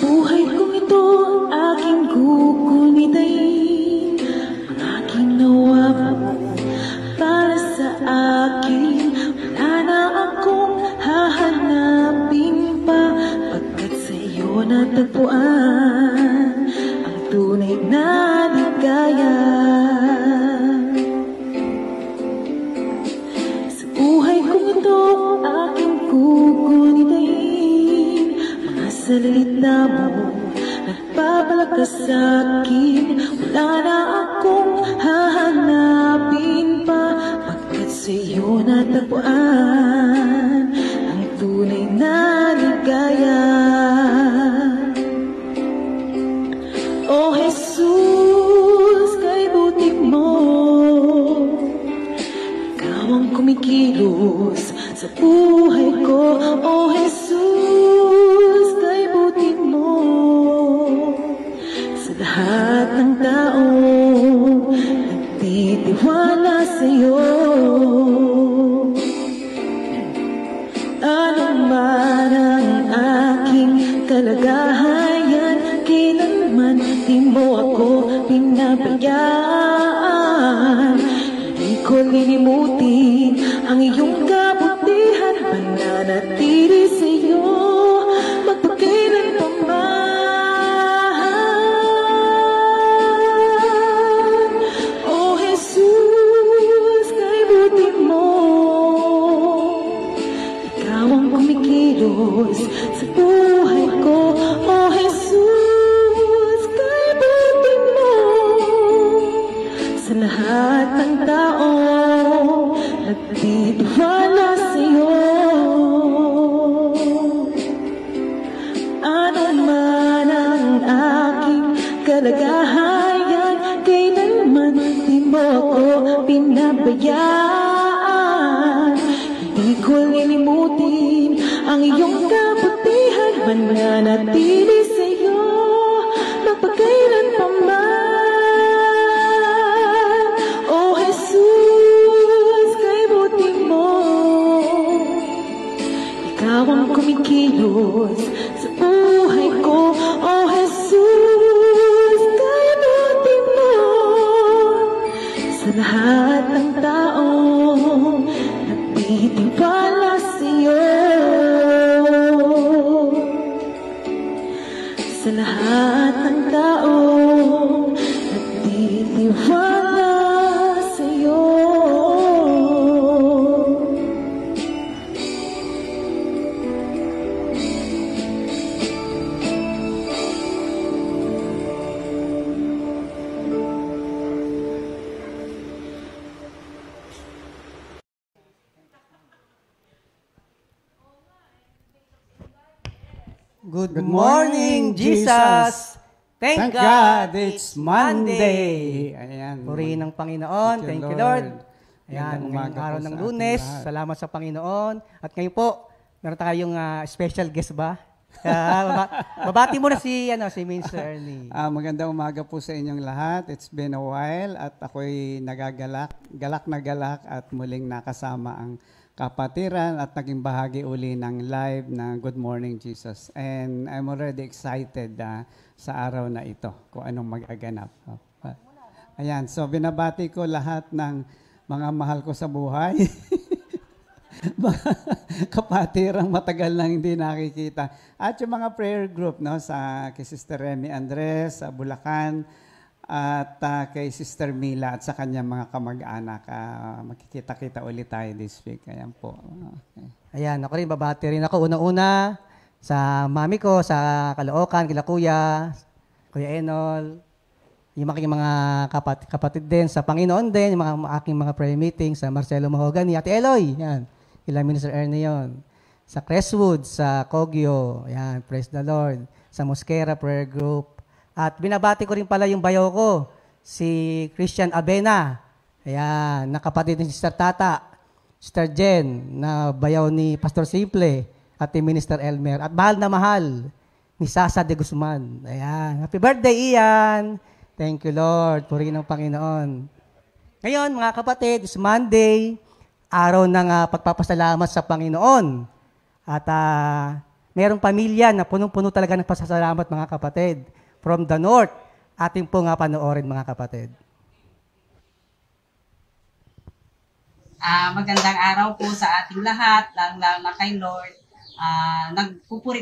Buhay kong ito ang aking gugunitain, ang aking nawa para sa akin. Wala na akong hahanapin pa, pagkat sa iyo natagpuan ang tunay na ligaya. salita mo nagpapalakas sa akin. Wala na akong hahanapin pa, pagkat sa'yo natagpuan ang tunay na ligaya. O Jesus, kay butik mo, ikaw ang kumikilos sa buhay ko. O Jesus, kay butik mo, sa lahat ng tao nagtitiwala sa'yo. Ano man ang aking kalagayan, kailanman di mo ako pinabayaan. Hindi ko lilimutin ang iyong kabutihan, mananatili sa'yo magpakailan pa man. O Jesus, kay butik mo, ikaw ang kumikilos sa buhay ko. O Jesus, kay butik mo, sa lahat ng tao nagtitiwala sa'yo. Ano man ang aking kalagayan, kailanman di mo ako pinabayaan. Hindi ko lilimutin ang iyong kabutihan, mananatili sa'yo magpakailan pa man. O Jesus, kay butik mo, ikaw ang kumikilos sa buhay ko. O Jesus, kay butik mo, sa lahat ng tao nagtitiwala sa'yo. Sa lahat ng tao nagtitiwala sa'yo. Good morning, Jesus! Thank God it's Monday! Ayan. Purihin ng Panginoon. Thank you, Lord. Ayan, Magandang ngayong umaga araw po ng sa Lunes. ating lahat. Salamat sa Panginoon. At ngayon po, meron tayong special guest ba? Babati mo na si Minister Ernie. Magandang umaga po sa inyong lahat. It's been a while at ako'y galak na galak at muling nakasama ang kapatiran at naging bahagi uli ng live na Good Morning Jesus. And I'm already excited sa araw na ito kung anong magaganap. Ayan, so binabati ko lahat ng mga mahal ko sa buhay. Kapatirang matagal nang hindi nakikita. At yung mga prayer group no, sa kay Sister Remy Andres sa Bulacan at kay Sister Mila at sa kanyang mga kamag-anak. Makikita-kita ulit tayo this week. Ayan po. Okay. Ayan, ako rin, babati rin ako. Unang-una, sa mami ko, sa Caloocan, kila Kuya Enol, yung mga kapatid din, sa Panginoon din, yung aking mga prayer meeting, sa Marcelo Mahogany, Ate Eloy, yan, kila Minister Ernie yun. Sa Crestwood, sa Kogyo, yan, praise the Lord. Sa Mosquera Prayer Group. At binabati ko rin pala yung bayaw ko, si Christian Abena. Ayan, nakapatid ni Sister Tata, Sister Jen, na bayaw ni Pastor Simple, at ni Minister Elmer. At mahal na mahal ni Sasa de Guzman. Ayan, happy birthday, Ian! Thank you, Lord. Purihin ng Panginoon. Ngayon, mga kapatid, it's Monday, araw ng pagpapasalamat sa Panginoon. At merong pamilya na punong-puno talaga ng pasasalamat, mga kapatid. From the north, ating po nga panoorin, mga kapatid. Magandang araw po sa ating lahat, lalo na kay Lord.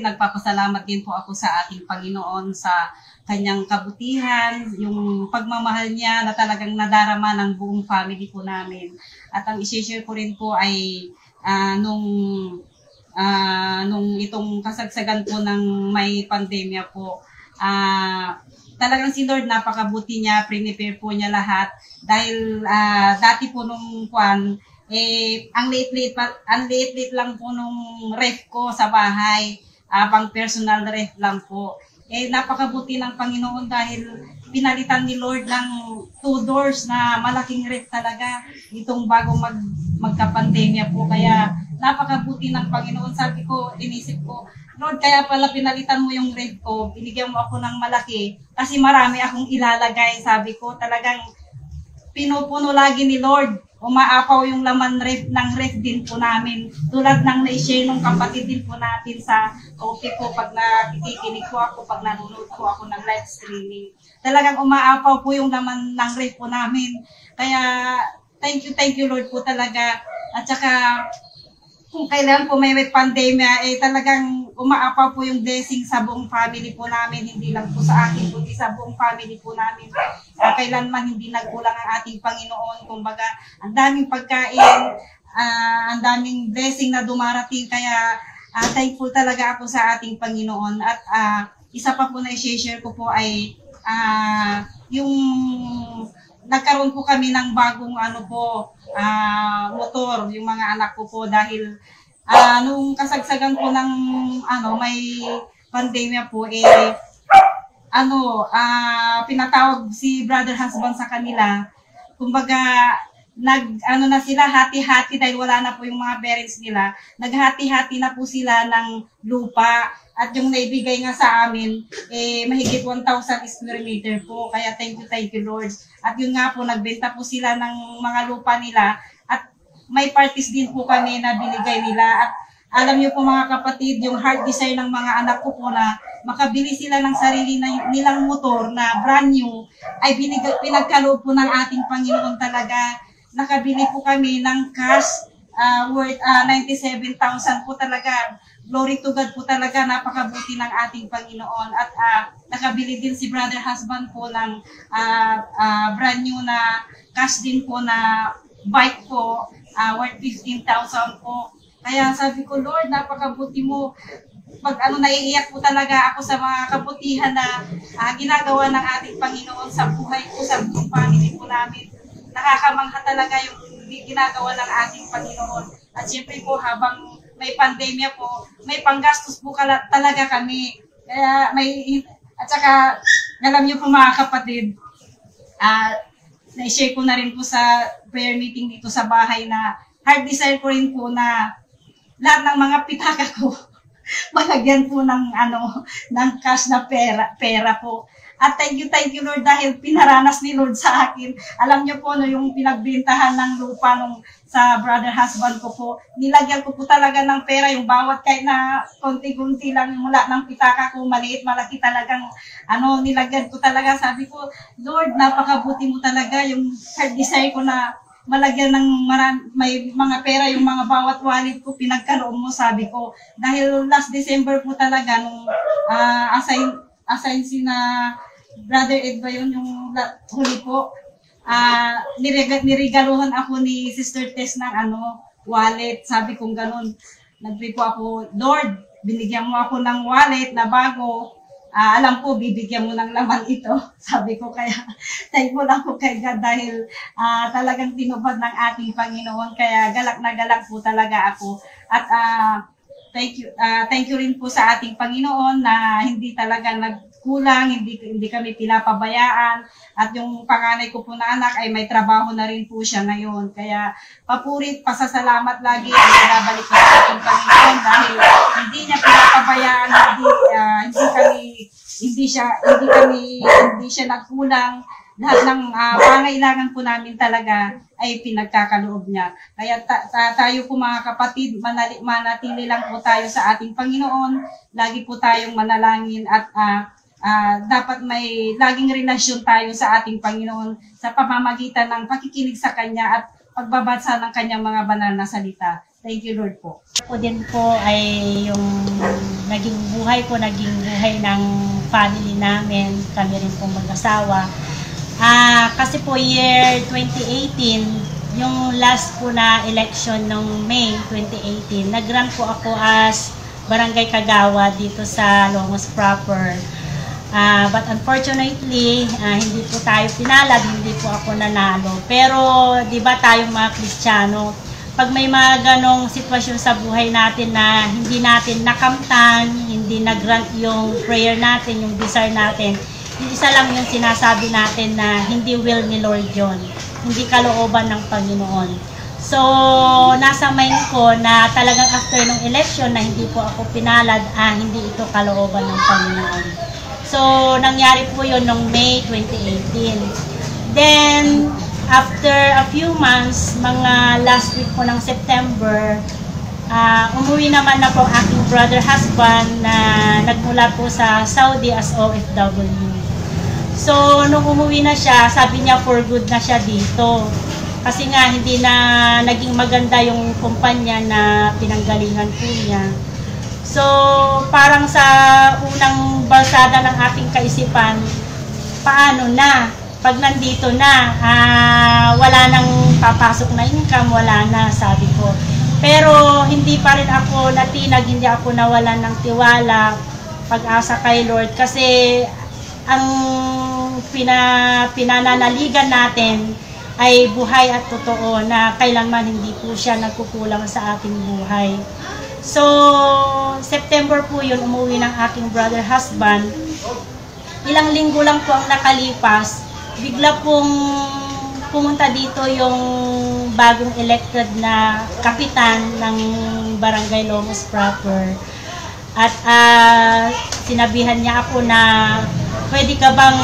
Nagpapasalamat din po ako sa ating Panginoon sa kanyang kabutihan, yung pagmamahal niya na talagang nadarama ng buong family po namin. At ang i-share ko rin po ay nung nung itong kasagsagan po ng may pandemya po. Talagang si Lord, napakabuti niya, prepare po niya lahat. Dahil dati po nung ang liit-liit lang po nung ref ko sa bahay, pang personal ref lang po. Napakabuti ng Panginoon dahil pinalitan ni Lord ng 2 doors na malaking ref talaga itong bagong magka-pandemya po. Kaya napakabuti ng Panginoon. Sabi ko, inisip ko, Lord, kaya pala pinalitan mo yung ref ko, binigyan mo ako ng malaki kasi marami akong ilalagay. Sabi ko, talagang pinupuno lagi ni Lord. Umaapaw yung laman ng ref din po namin. Tulad ng na-share ng kapatid din po natin sa coffee ko pag nakikinig po ako, pag nanonood po ako ng live streaming. Talagang umaapaw po yung laman ng ref po namin. Kaya thank you Lord po talaga. At saka kung kailan po may pandemya, talagang umaapaw po yung blessing sa buong family po namin, hindi lang po sa akin, kundi sa buong family po namin. Kailanman hindi nagkulang ang ating Panginoon. Kumbaga, ang daming pagkain, ang daming blessing na dumarating, kaya thankful talaga ako sa ating Panginoon. At isa pa po na i-share ko po ay yung nagkaroon po kami ng bagong motor, yung mga anak ko po, dahil nung kasagsagan po ng may pandemya po, pinatawag si brother husband sa kanila. Kumbaga, na sila, hati-hati dahil wala na po yung mga parents nila. Naghati-hati na po sila ng lupa. At yung naibigay nga sa amin, mahigit 1,000 square meter po. Kaya thank you Lord. At yun nga po, nagbenta po sila ng mga lupa nila. At may parties din po kami na binigay nila. At alam niyo po mga kapatid, yung heart desire ng mga anak ko po na makabili sila ng sarili nilang motor na brand new, ay pinagkaloob po ng ating Panginoon talaga. Nakabili po kami ng cash worth 97,000 po talaga. Glory to God po talaga, napakabuti ng ating Panginoon. At nakabili din si brother husband po ng brand new na cash din po na bike po, worth 15,000 po. Kaya sabi ko, Lord, napakabuti mo. Pag naiiyak po talaga ako sa mga kabutihan na ginagawa ng ating Panginoon sa buhay ko, sa buong family po namin. Nakakamangha talaga yung ginagawa ng ating Panginoon. At siyempre po, habang may pandemya po, may panggastos po talaga kami. Kaya at saka, alam niyo po mga kapatid, na-share ko na rin po sa prayer meeting dito sa bahay na heart desire ko rin po na lahat ng mga pitaka ko, malagyan po ng cash na pera po. At thank you Lord dahil pinaranas ni Lord sa akin. Alam niyo po yung pinagbentahan ng lupa sa brother husband ko po, nilagyan ko po talaga ng pera, yung bawat kahit na konti-kunti lang mula ng pitaka ko, maliit, malaki talagang nilagyan ko talaga. Sabi ko, Lord, napakabuti mo talaga, yung heart desire ko na malagyan ng may mga pera yung mga bawat wallet ko, pinagkaroon mo, sabi ko. Dahil last December po talaga, nung assign si na Brother Ed ba yun, yung huli po, niregaluhan ako ni Sister Tess ng wallet. Sabi kong ganun, nag-pray po ako, Lord, binigyan mo ako ng wallet na bago. Alam ko, bibigyan mo ng laman ito. Sabi ko, kaya thankful ako kay God dahil talagang tinupad ng ating Panginoon. Kaya galak na galak po talaga ako. At thank you rin po sa ating Panginoon na hindi talaga nagkulang, hindi kami pinapabayaan. At yung panganay ko po na anak ay may trabaho na rin po siya ngayon. Kaya papurit, pasasalamat lagi ang binabalik ko sa ating Panginoon dahil hindi niya pinapabayaan, hindi siya nagkulang. Lahat ng pangailangan po namin talaga ay pinagkakaloob niya. Kaya tayo po mga kapatid, manatili lang po tayo sa ating Panginoon. Lagi po tayong manalangin at dapat may laging relasyon tayo sa ating Panginoon sa pamamagitan ng pakikinig sa Kanya at pagbabasa ng Kanyang mga banal na salita. Thank you, Lord po. Po din po ay yung naging buhay ng family namin, kami rin pong mag-asawa. Kasi po year 2018, yung last po na election ng May 2018, nag-run po ako as Barangay Kagawa dito sa Longos proper. But unfortunately, hindi po tayo pinalad, hindi po ako nanalo. Pero di ba tayong mga Kristiyano, pag may mga ganong sitwasyon sa buhay natin na hindi natin nakamtan, hindi nag-grant yung prayer natin, yung desire natin, isa lang yung sinasabi natin na hindi will ni Lord yun, hindi kalooban ng Panginoon. So, nasa mind ko na talagang after ng election na hindi po ako pinalad, hindi ito kalooban ng Panginoon. So, nangyari po yun noong May 2018. Then, after a few months, mga last week po ng September, umuwi naman na po aking brother husband na nagmula po sa Saudi as OFW. So, nung umuwi na siya, sabi niya for good na siya dito. Kasi nga, hindi na naging maganda yung kumpanya na pinanggalingan po niya. So, parang sa unang balsada ng ating kaisipan, paano na? Pag nandito na, wala nang papasok na income, wala na, sabi ko. Pero hindi pa rin ako natinag, hindi ako nawalan ng tiwala, pag-asa kay Lord. Kasi ang pinananaligan natin ay buhay at totoo na kailanman hindi po siya nagkukulang sa ating buhay. So, September po yun, umuwi ng aking brother husband. Ilang linggo lang po ang nakalipas, bigla pong pumunta dito yung bagong elected na kapitan ng Barangay Longos proper. At sinabihan niya ako na pwede ka bang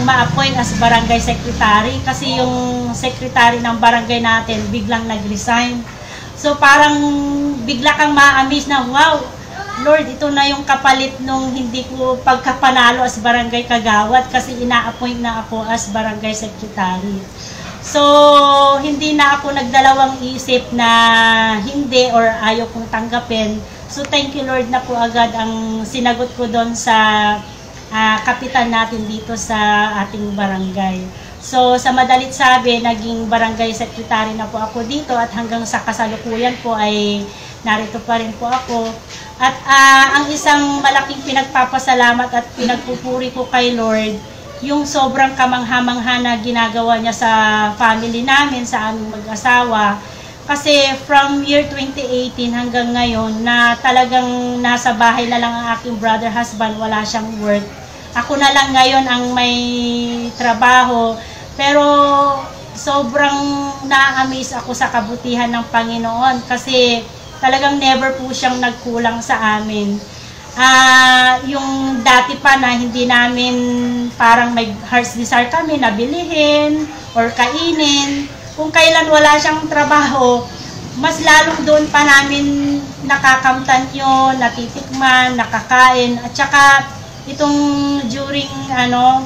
ma-appoint as barangay secretary kasi yung secretary ng barangay natin biglang nag-resign. So parang bigla kang ma-amaze na, wow, Lord, ito na yung kapalit nung hindi ko pagkapanalo as barangay kagawad kasi ina-appoint na ako as barangay secretary. So, hindi na ako nagdalawang isip na hindi or ayaw kong tanggapin. So, thank you Lord na po agad ang sinagot ko doon sa kapitan natin dito sa ating barangay. So, sa madalit sabi, naging barangay secretary na po ako dito at hanggang sa kasalukuyan po ay narito pa rin po ako. At ang isang malaking pinagpapasalamat at pinagpupuri ko kay Lord, yung sobrang kamangha-mangha na ginagawa niya sa family namin, sa aming mag-asawa. Kasi from year 2018 hanggang ngayon na talagang nasa bahay na lang ang aking brother husband, wala siyang work. Ako na lang ngayon ang may trabaho. Pero sobrang na-amaze ako sa kabutihan ng Panginoon kasi talagang never po siyang nagkulang sa amin. Yung dati pa na hindi namin parang may heart's desire kami na bilihin or kainin. Kung kailan wala siyang trabaho, mas lalong doon pa namin nakakamtan yun, natitikman, nakakain. At saka itong during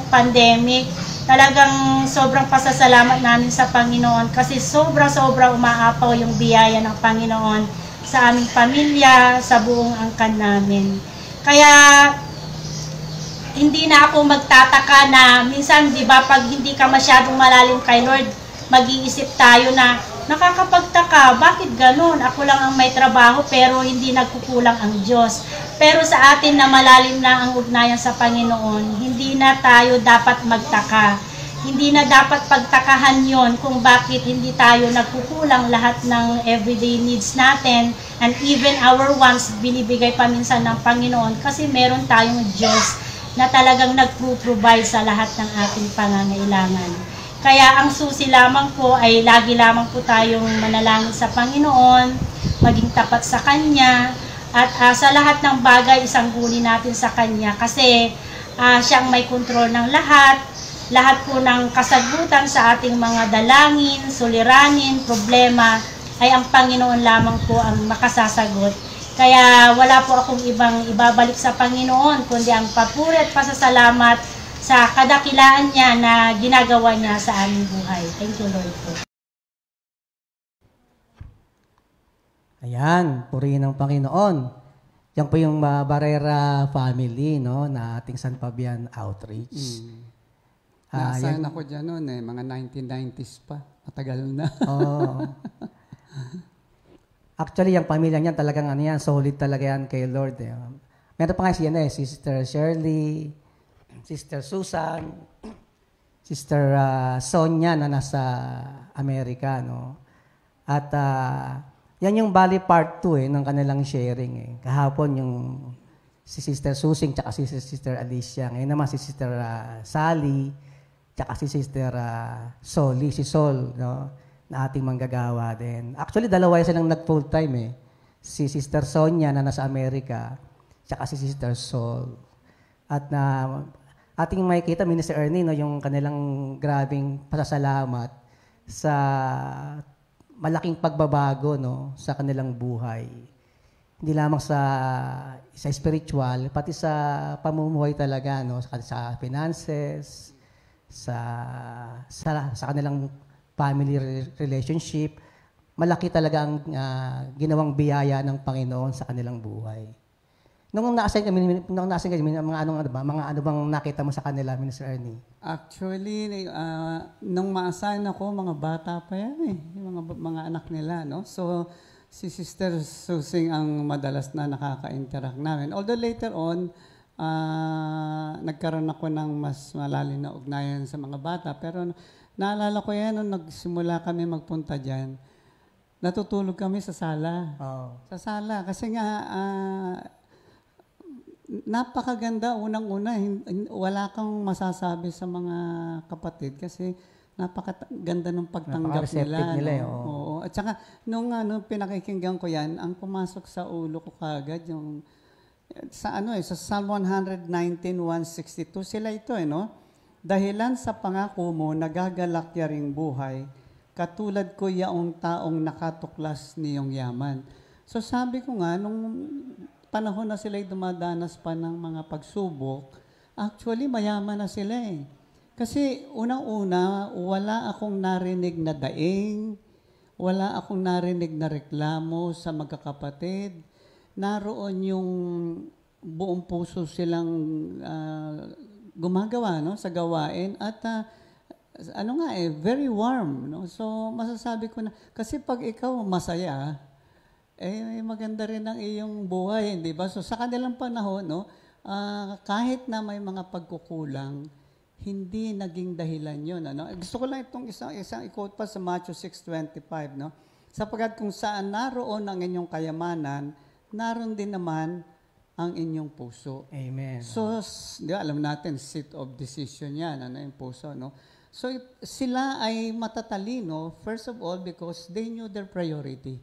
pandemic, talagang sobrang pasasalamat namin sa Panginoon kasi sobra-sobra umaapaw yung biyaya ng Panginoon sa aming pamilya, sa buong angkan namin. Kaya hindi na ako magtataka na minsan, di ba, pag hindi ka masyadong malalim kay Lord, mag-iisip tayo na nakakapagtaka, bakit ganun? Ako lang ang may trabaho pero hindi nagkukulang ang Diyos. Pero sa atin na malalim na ang ugnayan sa Panginoon, hindi na tayo dapat magtaka. Hindi na dapat pagtakahan yon kung bakit hindi tayo nagkukulang lahat ng everyday needs natin and even our wants binibigay paminsan ng Panginoon kasi meron tayong Diyos na talagang nagpo-provide sa lahat ng ating pangangailangan. Kaya ang susi lamang po ay lagi lamang po tayong manalangin sa Panginoon, maging tapat sa Kanya, at sa lahat ng bagay isangguni natin sa Kanya kasi siyang may kontrol ng lahat po ng kasagutan sa ating mga dalangin, suliranin, problema ay ang Panginoon lamang po ang makasasagot. Kaya wala po akong ibang ibabalik sa Panginoon kundi ang papuri at pasasalamat sa kadakilaan niya na ginagawa niya sa aming buhay. Thank you Lord po. Ayan, purihin ng Panginoon. Yan po yung Barrera family, no, na ating San Fabian Outreach. Naasahan ako dyan noon mga 1990s pa. Matagal na. Oo. Actually, yung pamilya niyan talagang solid talaga yan kay Lord. Meron pa nga siya Sister Shirley, Sister Susan, Sister Sonia na nasa Amerika, no? At yan yung bali part 2 ng kanilang sharing. Kahapon yung si Sister Susing tsaka si Sister Alicia. Ngayon naman si Sister Sally tsaka si Sister Soli, si Sol, no? Na ating manggagawa din. Actually, dalawa silang nag-full time Si Sister Sonia na nasa Amerika tsaka si Sister Sol. At ating makikita, Minister Ernie, no, yung kanilang grabing pasasalamat sa malaking pagbabago, no, sa kanilang buhay. Hindi lamang sa spiritual, pati sa pamumuhay talaga, no, sa finances, sa kanilang family relationship. Malaki talaga ang ginawang biyaya ng Panginoon sa kanilang buhay. Nung nasa kami, mga ano bang nakita mo sa kanila, Minister Ernie? Actually, nung maasahan ako, mga bata pa yan yung mga anak nila, no? So, si Sister Susing ang madalas na nakaka-interact namin. Although later on, nagkaroon ako ng mas malalim na ugnayan sa mga bata. Pero naalala ko yan, nung nagsimula kami magpunta dyan, natutulog kami sa sala. Oh. Sa sala. Kasi nga, napakaganda unang-una. Wala kang masasabi sa mga kapatid kasi napakaganda ng pagtanggap nila. No? Oo. At saka, nung pinakikinggan ko yan, ang pumasok sa ulo ko kagad yung sa Psalm 119:162 sila ito no? Dahilan sa pangako mo nagagalak yaring buhay, katulad ko yaong taong nakatuklas niyong yaman. So sabi ko nga, nung panahon na sila'y dumadanas pa ng mga pagsubok, actually mayaman na sila Kasi unang-una, wala akong narinig na daing, wala akong narinig na reklamo sa magkakapatid. Naroon yung buong puso silang gumagawa sa gawain at very warm. No? So masasabi ko na, kasi pag ikaw masaya, maganda rin ang iyong buhay, di ba? So sa kanilang panahon, kahit na may mga pagkukulang, hindi naging dahilan yun. Gusto ko lang itong isang i-quote pa sa Matthew 6:25, no? Sapagkat kung saan naroon ang inyong kayamanan, naroon din naman ang inyong puso. Amen. So, di ba, alam natin, seat of decision yan, yung puso, no? So, sila ay matatalino, first of all, because they knew their priority.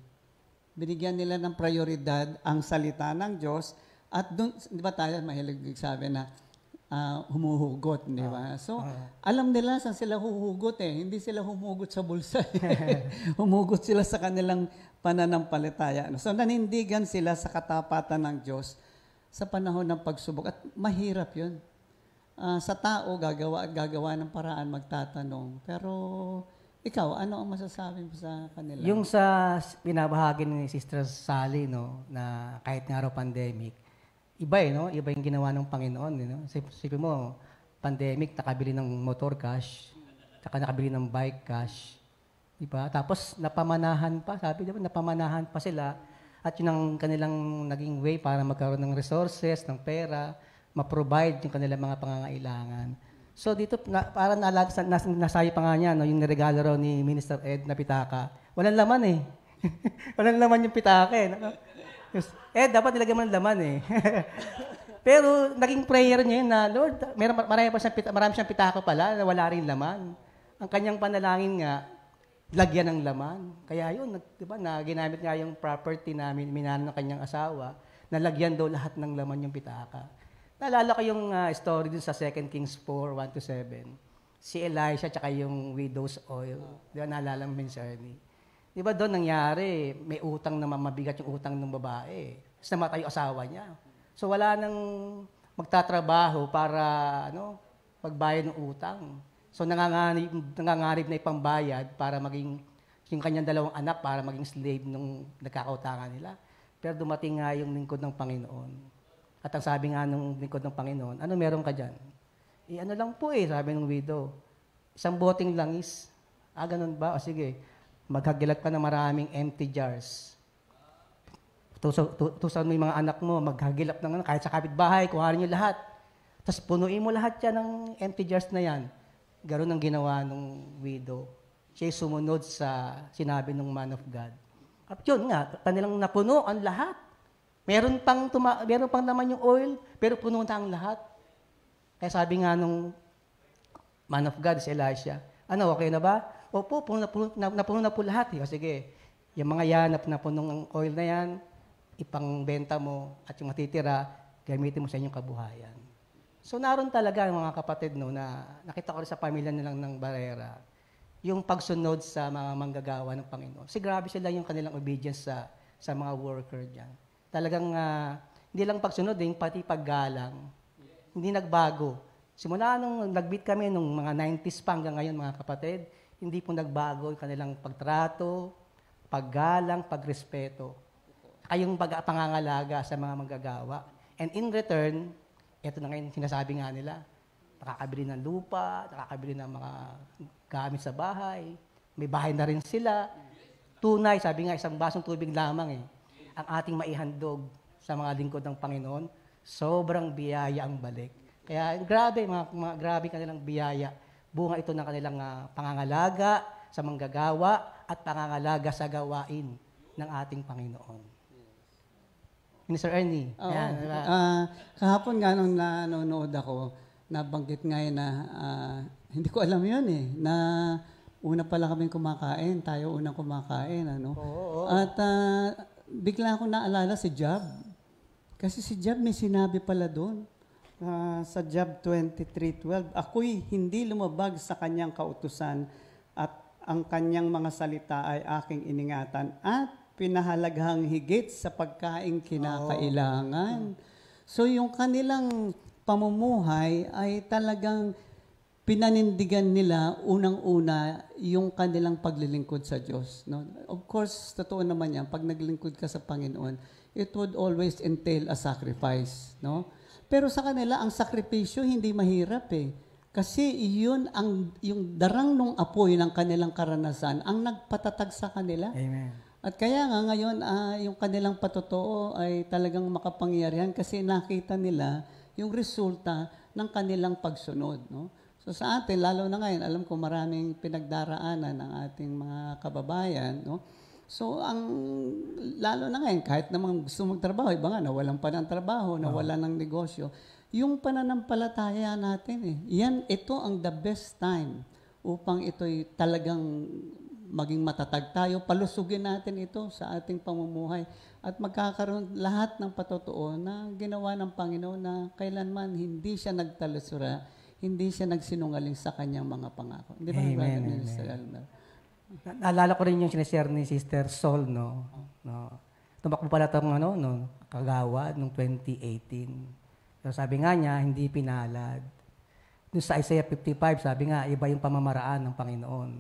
Binigyan nila ng prioridad ang salita ng Diyos at doon, di ba tayo mahilig sabi na humuhugot, di ba? So, alam nila saan sila huhugot Hindi sila humugot sa bulsa. Humugot sila sa kanilang pananampalataya. So, nanindigan sila sa katapatan ng Diyos sa panahon ng pagsubok. At mahirap yun. Sa tao, gagawa ng paraan, magtatanong. Pero, ikaw, ano ang masasabi mo sa kanila? Yung sa binabahagi ni Sister Sally, no, na kahit nga raw pandemic, iba no? Iba yung ginawa ng Panginoon. No? Sipin mo, pandemic, nakabili ng motor cash, saka nakabili ng bike cash. Diba? Tapos, napamanahan pa. Sabi, diba, napamanahan pa sila. At yun ang kanilang naging way para magkaroon ng resources, ng pera, ma-provide yung kanilang mga pangangailangan. So dito, parang nasabi pa nga niya, no, yung niregalo raw ni Minister Ed na pitaka. Walang laman Walang laman yung pitaka Ed, dapat nilagyan mo ng laman Pero naging prayer niya yun na, Lord, marami siyang pitaka pala na wala rin laman. Ang kanyang panalangin nga, lagyan ng laman. Kaya yun, diba, na ginamit nga yung property na minano ng kanyang asawa, na lagyan daw lahat ng laman yung pitaka. Naalala ko yung story din sa 2 Kings 4:1-7. Si Elisha tsaka yung widow's oil. Di ba naalala mo, Minister Ernie? Di ba doon nangyari, may utang na mabigat yung utang ng babae. Tapos namatay yung asawa niya. So wala nang magtatrabaho para pagbayad ng utang. So nangangarib na ipambayad para maging yung kanyang dalawang anak para maging slave nung nagkakautangan nila. Pero dumating nga yung lingkod ng Panginoon. At ang sabi nga ng lingkod ng Panginoon, ano meron ka dyan? Ano lang po sabi ng widow. Isang boteng langis. Ganun ba? O sige, maghagilag ka ng maraming empty jars. Tusan mo yung mga anak mo, maghagilap ng kahit sa kapitbahay, kuhanin nyo lahat. Tapos punuin mo lahat yan ng empty jars na yan. Ganoon ang ginawa ng widow. Siya sumunod sa sinabi ng man of God. At yun nga, kanilang napuno ang lahat. Meron pang naman yung oil, pero puno na ang lahat. Kaya sabi nga nung man of God, si Elisha, okay na ba? Opo, napuno na po lahat. O sige, yung mga yan, napunong oil na yan, ipangbenta mo at yung matitira, gamitin mo sa inyong kabuhayan. So naroon talaga mga kapatid na nakita ko rin sa pamilya nilang ng Barrera, yung pagsunod sa mga manggagawa ng Panginoon. Grabe sila yung kanilang obedience sa mga worker dyan. Talagang hindi lang pagsunod, pati paggalang. Hindi nagbago. Simula nung nag-meet kami nung mga 90s pa hanggang ngayon mga kapatid, hindi po nagbago yung kanilang pagtrato, paggalang, pagrespeto. Yung pangangalaga sa mga manggagawa. And in return, ito na ngayon sinasabi nga nila, nakakabili ng lupa, nakakabili ng mga gamit sa bahay, may bahay na rin sila. Tunay, sabi nga, isang basong tubig lamang ang ating maihandog sa mga lingkod ng Panginoon, sobrang biyaya ang balik. Kaya grabe, grabe kanilang biyaya. Bunga ito ng kanilang pangangalaga sa manggagawa at pangangalaga sa gawain ng ating Panginoon. Mr. Ernie. Kahapon nga nung nanonood ako, nabanggit nga na hindi ko alam yun na una pala kaming kumakain, tayo unang kumakain. Oo. At bigla akong naalala si Job. Kasi si Job may sinabi pala doon. Sa Job 23:12, ako'y hindi lumabag sa kanyang kautusan at ang kanyang mga salita ay aking iningatan at pinahalaghang higit sa pagkaing kinakailangan. So yung kanilang pamumuhay ay talagang pinanindigan nila unang-una yung kanilang paglilingkod sa Diyos. No? Of course, totoo naman yan, pag naglingkod ka sa Panginoon, it would always entail a sacrifice. No? Pero sa kanila, ang sakripisyo hindi mahirap Kasi yung darang nung apoy ng kanilang karanasan ang nagpatatag sa kanila. Amen. At kaya nga ngayon, yung kanilang patotoo ay talagang makapangyarihan kasi nakita nila yung resulta ng kanilang pagsunod. No? So sa atin, lalo na ngayon, alam ko maraming pinagdaraanan ng ating mga kababayan. No? So lalo na ngayon, kahit naman gusto magtrabaho, iba nga, nawalan pa ng trabaho, nawalan ng negosyo. Yung pananampalataya natin ito ang the best time upang ito'y talagang maging matatag tayo, palusugin natin ito sa ating pamumuhay at magkakaroon lahat ng patotoo na ginawa ng Panginoon na kailanman hindi siya nagtalusura, hindi siya nagsinungaling sa kanyang mga pangako. Hindi ba? Amen. Naalala ko rin yung sinishare ni Sister Sol, tumakbo pala itong kagawad noong 2018. So sabi nga niya, hindi pinalad. Doon sa Isaiah 55, sabi nga, iba yung pamamaraan ng Panginoon.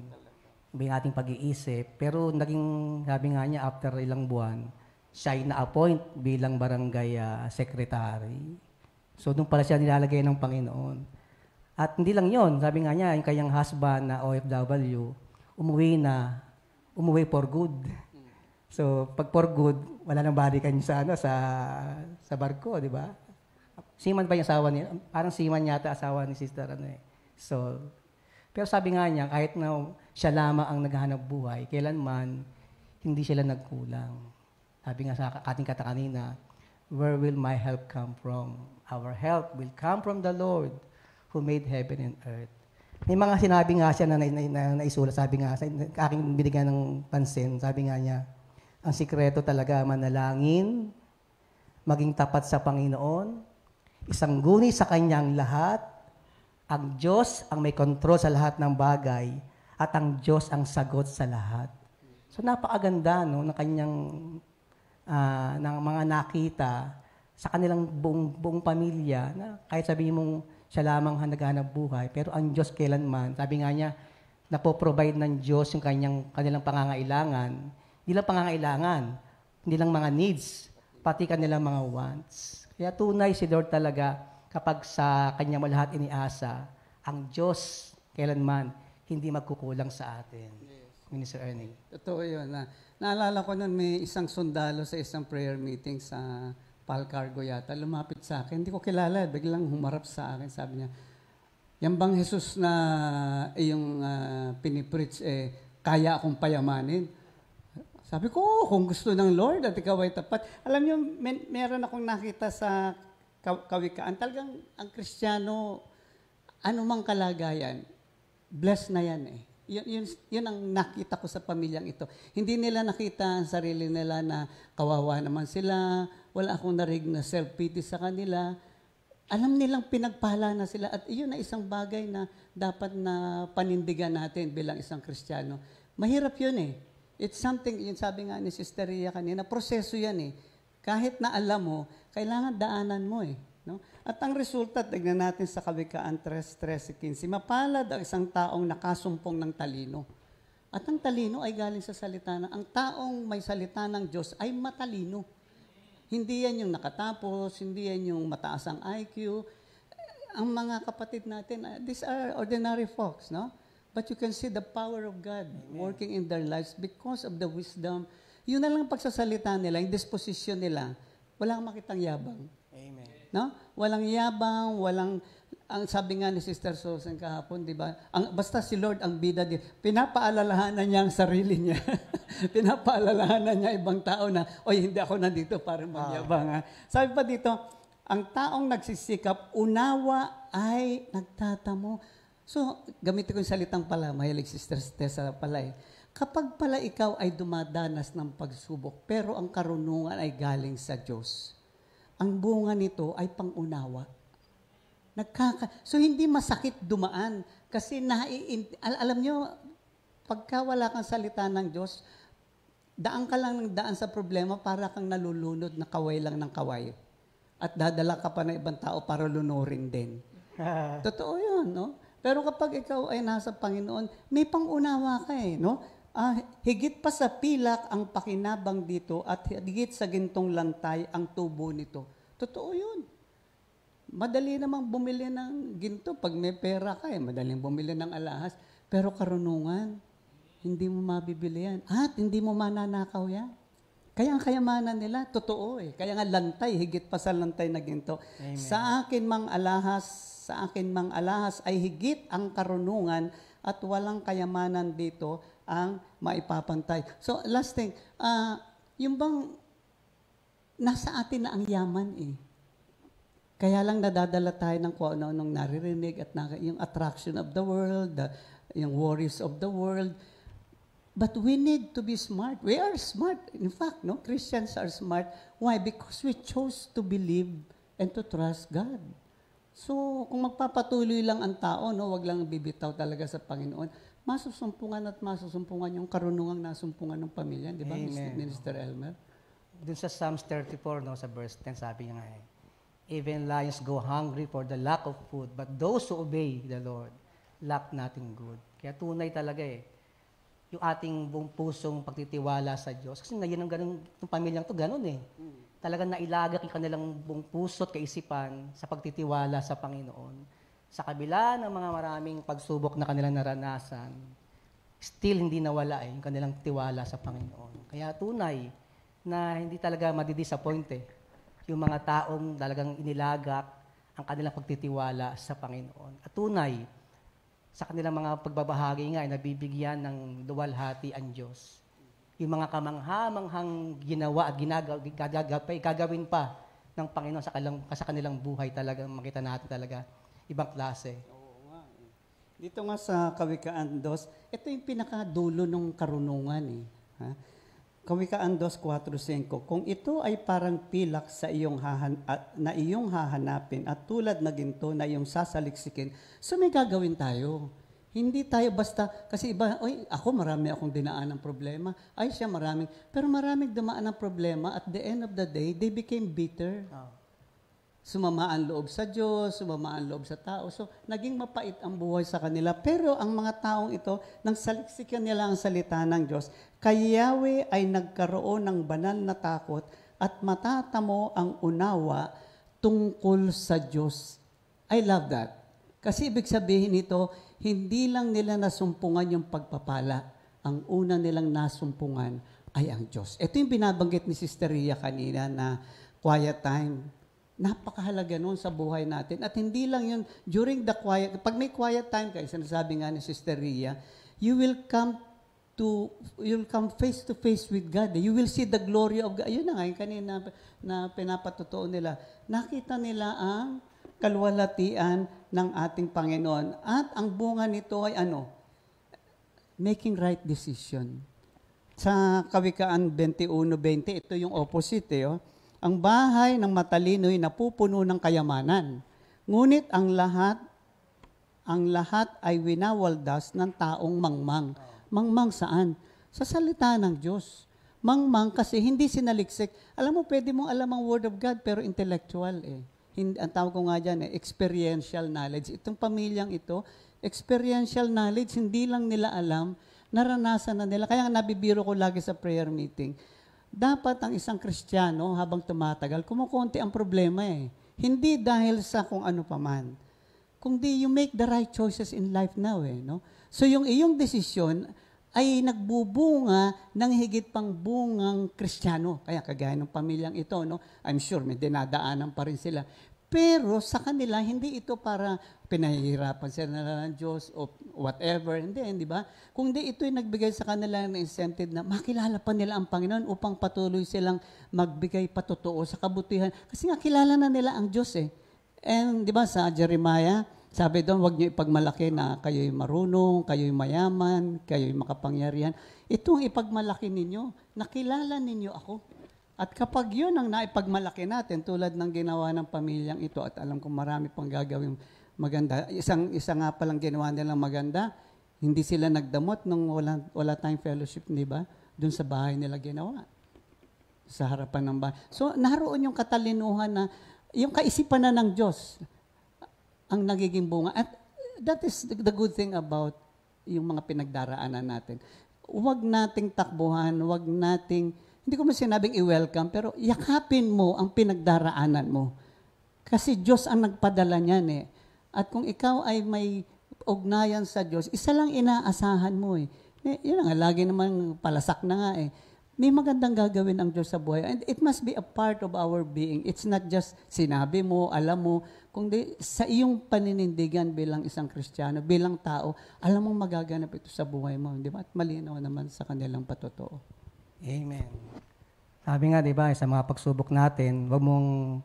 Iba yung ating pag-iisip. Pero sabi nga niya, after ilang buwan, siya ay na-appoint bilang barangay secretary. So doon pala siya nilalagay ng Panginoon. At hindi lang yon, sabi nga niya, yung kanyang husband na OFW, umuwi for good. So pag for good, wala nang balikan sa barko, di ba? Seaman ba yung asawa niya? Parang seaman yata asawa ni Sister So, pero sabi nga niya, kahit na siya lamang ang naghahanap buhay, kailanman hindi sila nagkulang. Sabi nga sa ating kata kanina, where will my help come from? Our help will come from the Lord who made heaven and earth. May mga sinabi nga siya na naisulat, sabi nga, aking binigyan ng pansin, sabi nga niya, ang sikreto talaga manalangin, maging tapat sa Panginoon, isang guni sa kanyang lahat, ang Diyos ang may kontrol sa lahat ng bagay, at ang Diyos ang sagot sa lahat. So napakaganda ng kanyang ng mga nakita sa kanilang buong pamilya na kahit sabihin mong siya lamang naghahanap buhay, pero ang Diyos kailanman, sabi nga niya, napoprovide ng Diyos yung kanilang pangangailangan. Hindi lang pangangailangan, hindi lang mga needs, pati kanilang mga wants. Kaya tunay si Lord talaga, kapag sa Kanya mo lahat iniasa, ang Diyos kailanman hindi magkukulang sa atin. Minister Ernie. Totoo yun. Naalala ko nun may isang sundalo sa isang prayer meeting sa Palcargo yata. Lumapit sa akin. Hindi ko kilala. Biglang humarap sa akin. Sabi niya, yan bang Jesus na iyong pinipreach, kaya akong payamanin? Sabi ko, kung gusto ng Lord at ikaw ay tapat. Alam niyo, meron akong nakita sa kawikaan. Talagang ang Kristiyano, anumang kalagayan, blessed na yan eh. Yun ang nakita ko sa pamilyang ito. Hindi nila nakita ang sarili nila na kawawa naman sila. Wala akong narinig na self-pity sa kanila. Alam nilang pinagpala na sila. At iyon na isang bagay na dapat na panindigan natin bilang isang Kristiyano. Mahirap yun eh. It's something, yun sabi nga ni Sister Ria kanina, proseso yan eh. Kahit na alam mo, kailangan daanan mo eh. No? At ang resulta, tignan natin sa Kawikaan 3:13-15, mapalad ang isang taong nakasumpong ng talino. At ang talino ay galing sa salita ng, ang taong may salita ng Diyos ay matalino. Hindi yan yung nakatapos, hindi yan yung mataas ang IQ. Ang mga kapatid natin, these are ordinary folks, no? But you can see the power of God working in their lives because of the wisdom. Yun na lang pagsasalita nila, yung disposition nila, walang makitang yabang. Amen. No? Walang yabang, ang sabi nga ni Sister Susan kahapon, di ba? Basta si Lord ang bida din. Pinapaalalahanan niya ang sarili niya. Pinapaalalahanan niya ibang tao na, oy, hindi ako nandito para magyabang. Sabi pa dito, ang taong nagsisikap, unawa ay nagtatamo. So, gamitin ko yung salitang pala, mahilig Sister Tessa pala eh. Kapag pala ikaw ay dumadanas ng pagsubok, pero ang karunungan ay galing sa Diyos, ang bunga nito ay pangunawa. So, hindi masakit dumaan. Kasi alam nyo, pagka wala kang salita ng Diyos, daan ka lang ng daan sa problema para kang nalulunod na kaway lang ng kaway. At dadala ka pa ng ibang tao para lunurin din. Totoo yun, no? Pero kapag ikaw ay nasa Panginoon, may pangunawa ka eh, no? Higit pa sa pilak ang pakinabang dito at higit sa gintong lantay ang tubo nito. Totoo yun. Madali namang bumili ng ginto pag may pera ka eh. Madaling bumili ng alahas. Pero karunungan, hindi mo mabibili yan. At hindi mo mananakaw yan. Kaya ang kayamanan nila, totoo eh. Kaya nga lantay, higit pa sa lantay na ginto. Amen. Sa akin mang alahas ay higit ang karunungan at walang kayamanan dito ang maipapantay. So, last thing, yung bang nasa atin na ang yaman eh. Kaya lang nadadala tayo ng kung ano-anong naririnig at yung attraction of the world, yung worries of the world. But we need to be smart. We are smart. In fact, no, Christians are smart. Why? Because we chose to believe and to trust God. So, kung magpapatuloy lang ang tao, no, wag lang bibitaw talaga sa Panginoon, masusumpungan at masusumpungan yung karunungang nasumpungan ng pamilya. Di ba, Minister Elmer? Dun sa Psalms 34, no, sa verse 10, sabi niya nga even lions go hungry for the lack of food, but those who obey the Lord lack nothing good. Kaya tunay talaga yung ating buong pusong pagtitiwala sa Diyos. Kasi ngayon ang ganun, itong pamilyang to ganun eh. Talagang nailagak yung kanilang buong puso at kaisipan sa pagtitiwala sa Panginoon. Sa kabila ng mga maraming pagsubok na kanilang naranasan, still hindi nawala yung kanilang tiwala sa Panginoon. Kaya tunay na hindi talaga madidisappoint yung mga taong talagang inilagak ang kanilang pagtitiwala sa Panginoon. At tunay, sa kanilang mga pagbabahagi nga, nabibigyan ng luwalhati ang Diyos. Yung mga kamangha-manghang ginawa at gagawin pa ng Panginoon sa kanilang buhay talagang makita natin talaga ibang klase. Oo nga. Dito nga sa Kawikaan 2, ito yung pinakadulo ng karunungan eh. Ha? Kawikaan 2:4-5, kung ito ay parang pilak sa iyong hahanapin at tulad na ginto na iyong sasaliksikin, so may gagawin tayo. Hindi tayo basta, kasi iba, ako marami akong dinaan ng problema, ay siya maraming, pero maraming dumaan ng problema, at the end of the day, they became bitter. Sumama ang loob sa Diyos, sumama ang loob sa tao. So, naging mapait ang buhay sa kanila. Pero ang mga taong ito, nang saliksikan nila ang salita ng Diyos, kay Yahweh ay nagkaroon ng banal na takot at matatamo ang unawa tungkol sa Diyos I love that. Kasi ibig sabihin nito, hindi lang nila nasumpungan yung pagpapala. Ang una nilang nasumpungan ay ang Diyos. Ito yung binabanggit ni Sister Ria kanina na quiet time. Napakahalaga nun sa buhay natin. At hindi lang yun, during the quiet, pag may quiet time kayo, sinasabi nga ni Sister Ria, you'll come face to face with God. You will see the glory of God. Ayun na nga, yung kanina na pinapatutuo nila. Nakita nila ang kalwalatian ng ating Panginoon. At ang bunga nito ay ano? Making right decision. Sa Kawikaan 21:20, ito yung opposite. Oh. Ang bahay ng matalino'y napupuno ng kayamanan. Ngunit ang lahat ay winawaldas ng taong mangmang. Mangmang saan? Sa salita ng Diyos. Mangmang kasi hindi sinaliksik. Alam mo, pwede mong alam ang Word of God, pero intellectual eh. Ang tawag ko nga dyan, experiential knowledge. Itong pamilyang ito, experiential knowledge, hindi lang nila alam, naranasan na nila. Kaya nabibiro ko lagi sa prayer meeting. Dapat ang isang Kristiyano, habang tumatagal, kumukunti ang problema eh. Hindi dahil sa kung ano paman. Kundi you make the right choices in life now eh. No? So yung iyong desisyon ay nagbubunga ng higit pang bungang Kristiyano. Kaya kagaya ng pamilyang ito, no? I'm sure may dinadaanan pa rin sila. Pero sa kanila, hindi ito para pinahihirapan sila ng Diyos o whatever. Hindi, di ba? Kundi ito'y nagbigay sa kanila ng incentive na makilala pa nila ang Panginoon upang patuloy silang magbigay patotoo sa kabutihan. Kasi nga, kilala na nila ang Diyos eh. And di ba sa Jeremiah, sabi doon, huwag niyo ipagmalaki na kayo'y marunong, kayo'y mayaman, kayo'y makapangyarihan. Ito ang ipagmalaki ninyo. Nakilala ninyo ako. At kapag yun ang naipagmalaki natin, tulad ng ginawa ng pamilyang ito, at alam ko marami pang gagawin maganda. Isa nga palang ginawa nilang maganda, hindi sila nagdamot nung wala tayong fellowship, di ba? Doon sa bahay nila ginawa. Sa harapan ng bahay. So, naroon yung katalinuhan na, yung kaisipan na ng Diyos, ang nagiging bunga. At that is the good thing about yung mga pinagdaraanan natin. Huwag nating takbuhan, huwag nating, hindi ko man sinabing i-welcome, pero yakapin mo ang pinagdaraanan mo. Kasi Diyos ang nagpadala niyan eh. At kung ikaw ay may ugnayan sa Diyos, isa lang inaasahan mo eh. Yun nga, lagi naman palasak na nga eh. May magandang gagawin ang Diyos sa buhay. And it must be a part of our being. It's not just sinabi mo, alam mo, kundi sa iyong paninindigan bilang isang Kristiyano, bilang tao, alam mong magaganap ito sa buhay mo. Di ba? At malinaw naman sa kanilang patotoo. Amen. Sabi nga, di ba, sa mga pagsubok natin, wag mong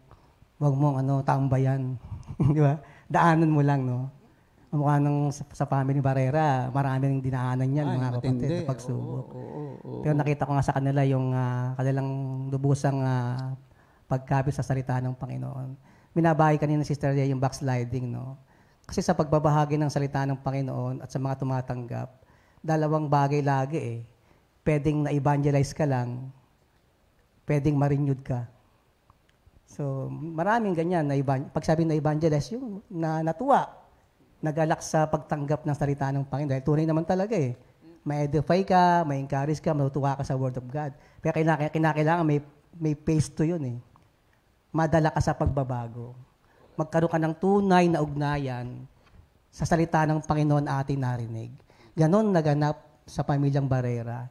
tambayan. Di ba? Daanan mo lang, no? Mukha nung sa family Barrera, marami nang dinaanan yan, mga kapatid, na pagsubok. Pero nakita ko nga sa kanila yung kanilang lubusang pagkapit sa salita ng Panginoon. Binabahay kanina si Sister Ria yung backsliding, no? Kasi sa pagbabahagi ng salita ng Panginoon at sa mga tumatanggap, dalawang bagay lagi eh. Pwedeng na-evangelize ka lang, pwedeng ma-renewed ka. So, maraming ganyan. Pag sabi na evangelize, yung natuwa, nagalak sa pagtanggap ng salita ng Panginoon. Dahil tunay naman talaga eh. Ma-edify ka, ma-encourage ka, matutuwa ka sa Word of God. Pero kinakailangan may pace to yun eh. Madala ka sa pagbabago. Magkaroon ka ng tunay na ugnayan sa salita ng Panginoon ating narinig. Ganon naganap sa pamilyang Barrera.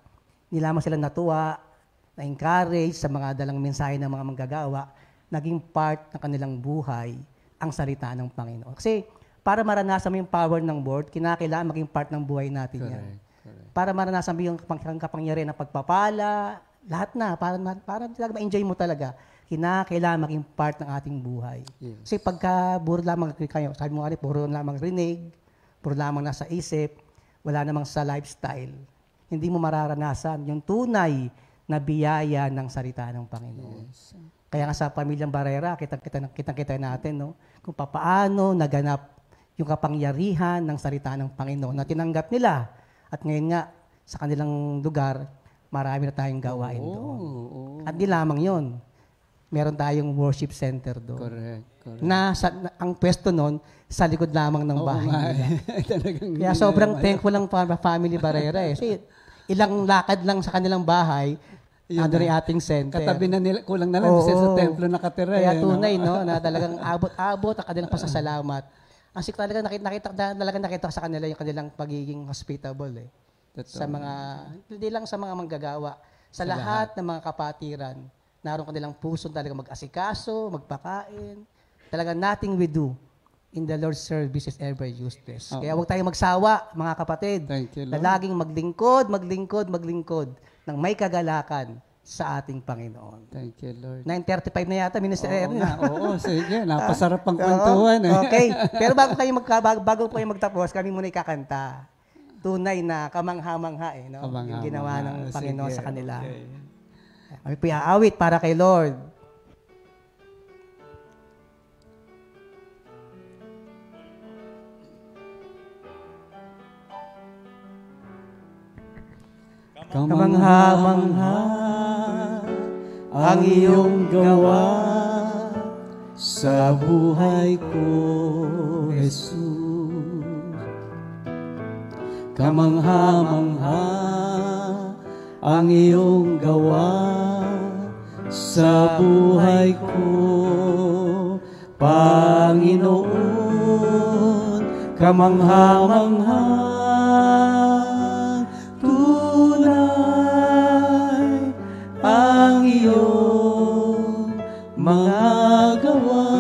Hindi lamang sila natuwa, na-encourage sa mga dalang mensahe ng mga manggagawa, naging part ng kanilang buhay ang salita ng Panginoon. Kasi para maranasan mo yung power ng Word, kinakailangan maging part ng buhay natin yan. Correct. Para maranasan mo yung kapangyarihan ng pagpapala, lahat na, para talaga ma-enjoy mo talaga, kinakailangan maging part ng ating buhay. Yes. Kasi pagka puro lamang kayo, sabi mo nga rin, puro lamang rinig, puro lamang nasa isip, wala namang sa lifestyle, hindi mo mararanasan yung tunay na biyaya ng salita ng Panginoon. Yes. Kaya nga sa pamilyang Barrera, kitang-kita natin, no? Kung paano naganap yung kapangyarihan ng salita ng Panginoon na tinanggap nila. At ngayon nga, sa kanilang lugar, marami na tayong gawain doon. At di lamang yun. Meron tayong worship center doon. Correct. Ang pwesto noon, sa likod lamang ng bahay nila. Kaya sobrang thankful lang family Barrera eh. Kasi ilang lakad lang sa kanilang bahay, Yun Under na. ating center. Katabi na nila, kulang na lang Oo. sa templo nakatira. Kaya eh, tunay, no, na talagang abot-abot ang kanilang pasasalamat. Ang talagang nakita ko sa kanila yung kanilang pagiging hospitable eh. Totoo. Sa mga, hindi lang sa mga manggagawa, sa lahat ng mga kapatiran, naroon kanilang puso talaga mag-asikaso, magpakain. Talagang nothing we do in the Lord's service is ever useless. Oo. Kaya huwag tayong magsawa, mga kapatid, Thank you, na Lord. laging maglingkod ng may kagalakan sa ating Panginoon. Thank you, Lord. 9:35 na yata, Minister Oo, Ernie. oo, sige. Napasarap ang kwentuhan. Eh. Okay. Pero bago po kayo magtapos, kami muna ikakanta. Tunay na kamangha-mangha eh, no? Yung ginawa ng Panginoon sa kanila. Okay. Kami po iaawit para kay Lord. Kamangha-mangha ang iyong gawa sa buhay ko, Jesus. Kamangha-mangha ang iyong gawa sa buhay ko, Panginoon. Kamangha-mangha ang iyong mga gawa,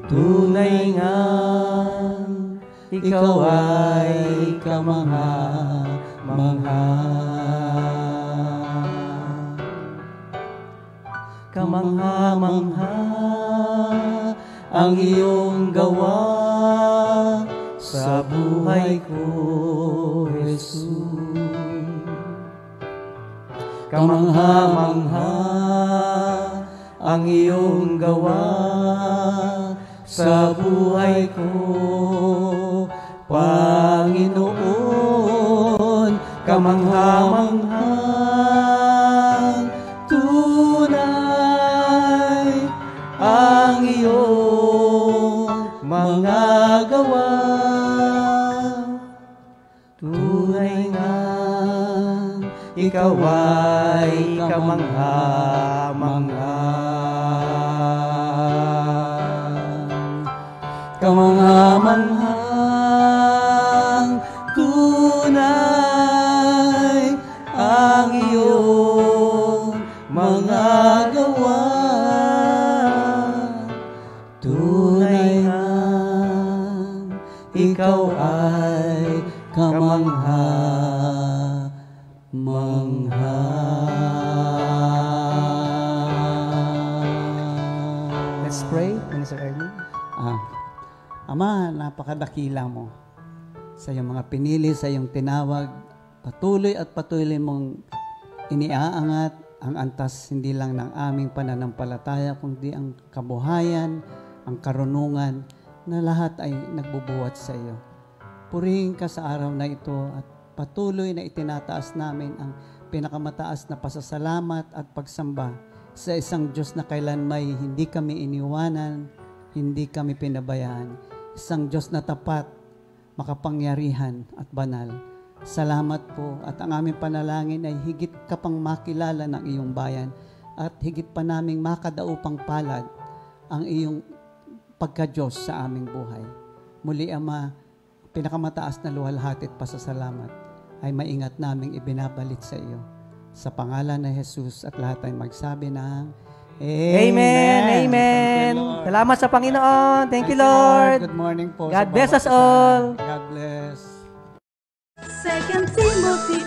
tunay nga ikaw ay kamangha-mangha. Kamangha-mangha ang iyong gawa sa buhay ko, Jesus. Kamangha-mangha ang iyong gawa sa buhay ko, Panginoon. Kamangha-mangha, tunay ang iyong mga gawa, tunay nga ikaw ay kamangha-mangha. Kamangha-manghang tunay ang iyong mga gawa, tunay nga ikaw ay kamangha-mangha. Let's pray, Minister Ernie. Ama, napakadakila mo sa iyong mga pinili, sa iyong tinawag. Patuloy at patuloy mong iniaangat ang antas hindi lang ng aming pananampalataya, kundi ang kabuhayan, ang karunungan na lahat ay nagbubuhat sa iyo. Purihin ka sa araw na ito at patuloy na itinataas namin ang pinakamataas na pasasalamat at pagsamba sa isang Diyos na kailanmay hindi kami iniwanan, hindi kami pinabayaan. Isang Diyos na tapat, makapangyarihan at banal. Salamat po at ang aming panalangin ay higit ka pang makilala ng iyong bayan at higit pa naming makadaupang palad ang iyong pagka-Diyos sa aming buhay. Muli, Ama, pinakamataas na luwalhati at pasasalamat ay maingat naming ibinabalik sa iyo. Sa pangalan ng Jesus at lahat ay magsabi ng Amen. Amen. Salamat sa Panginoon. Thank you, Lord. Good morning po. God bless us all. God bless. 2 Timothy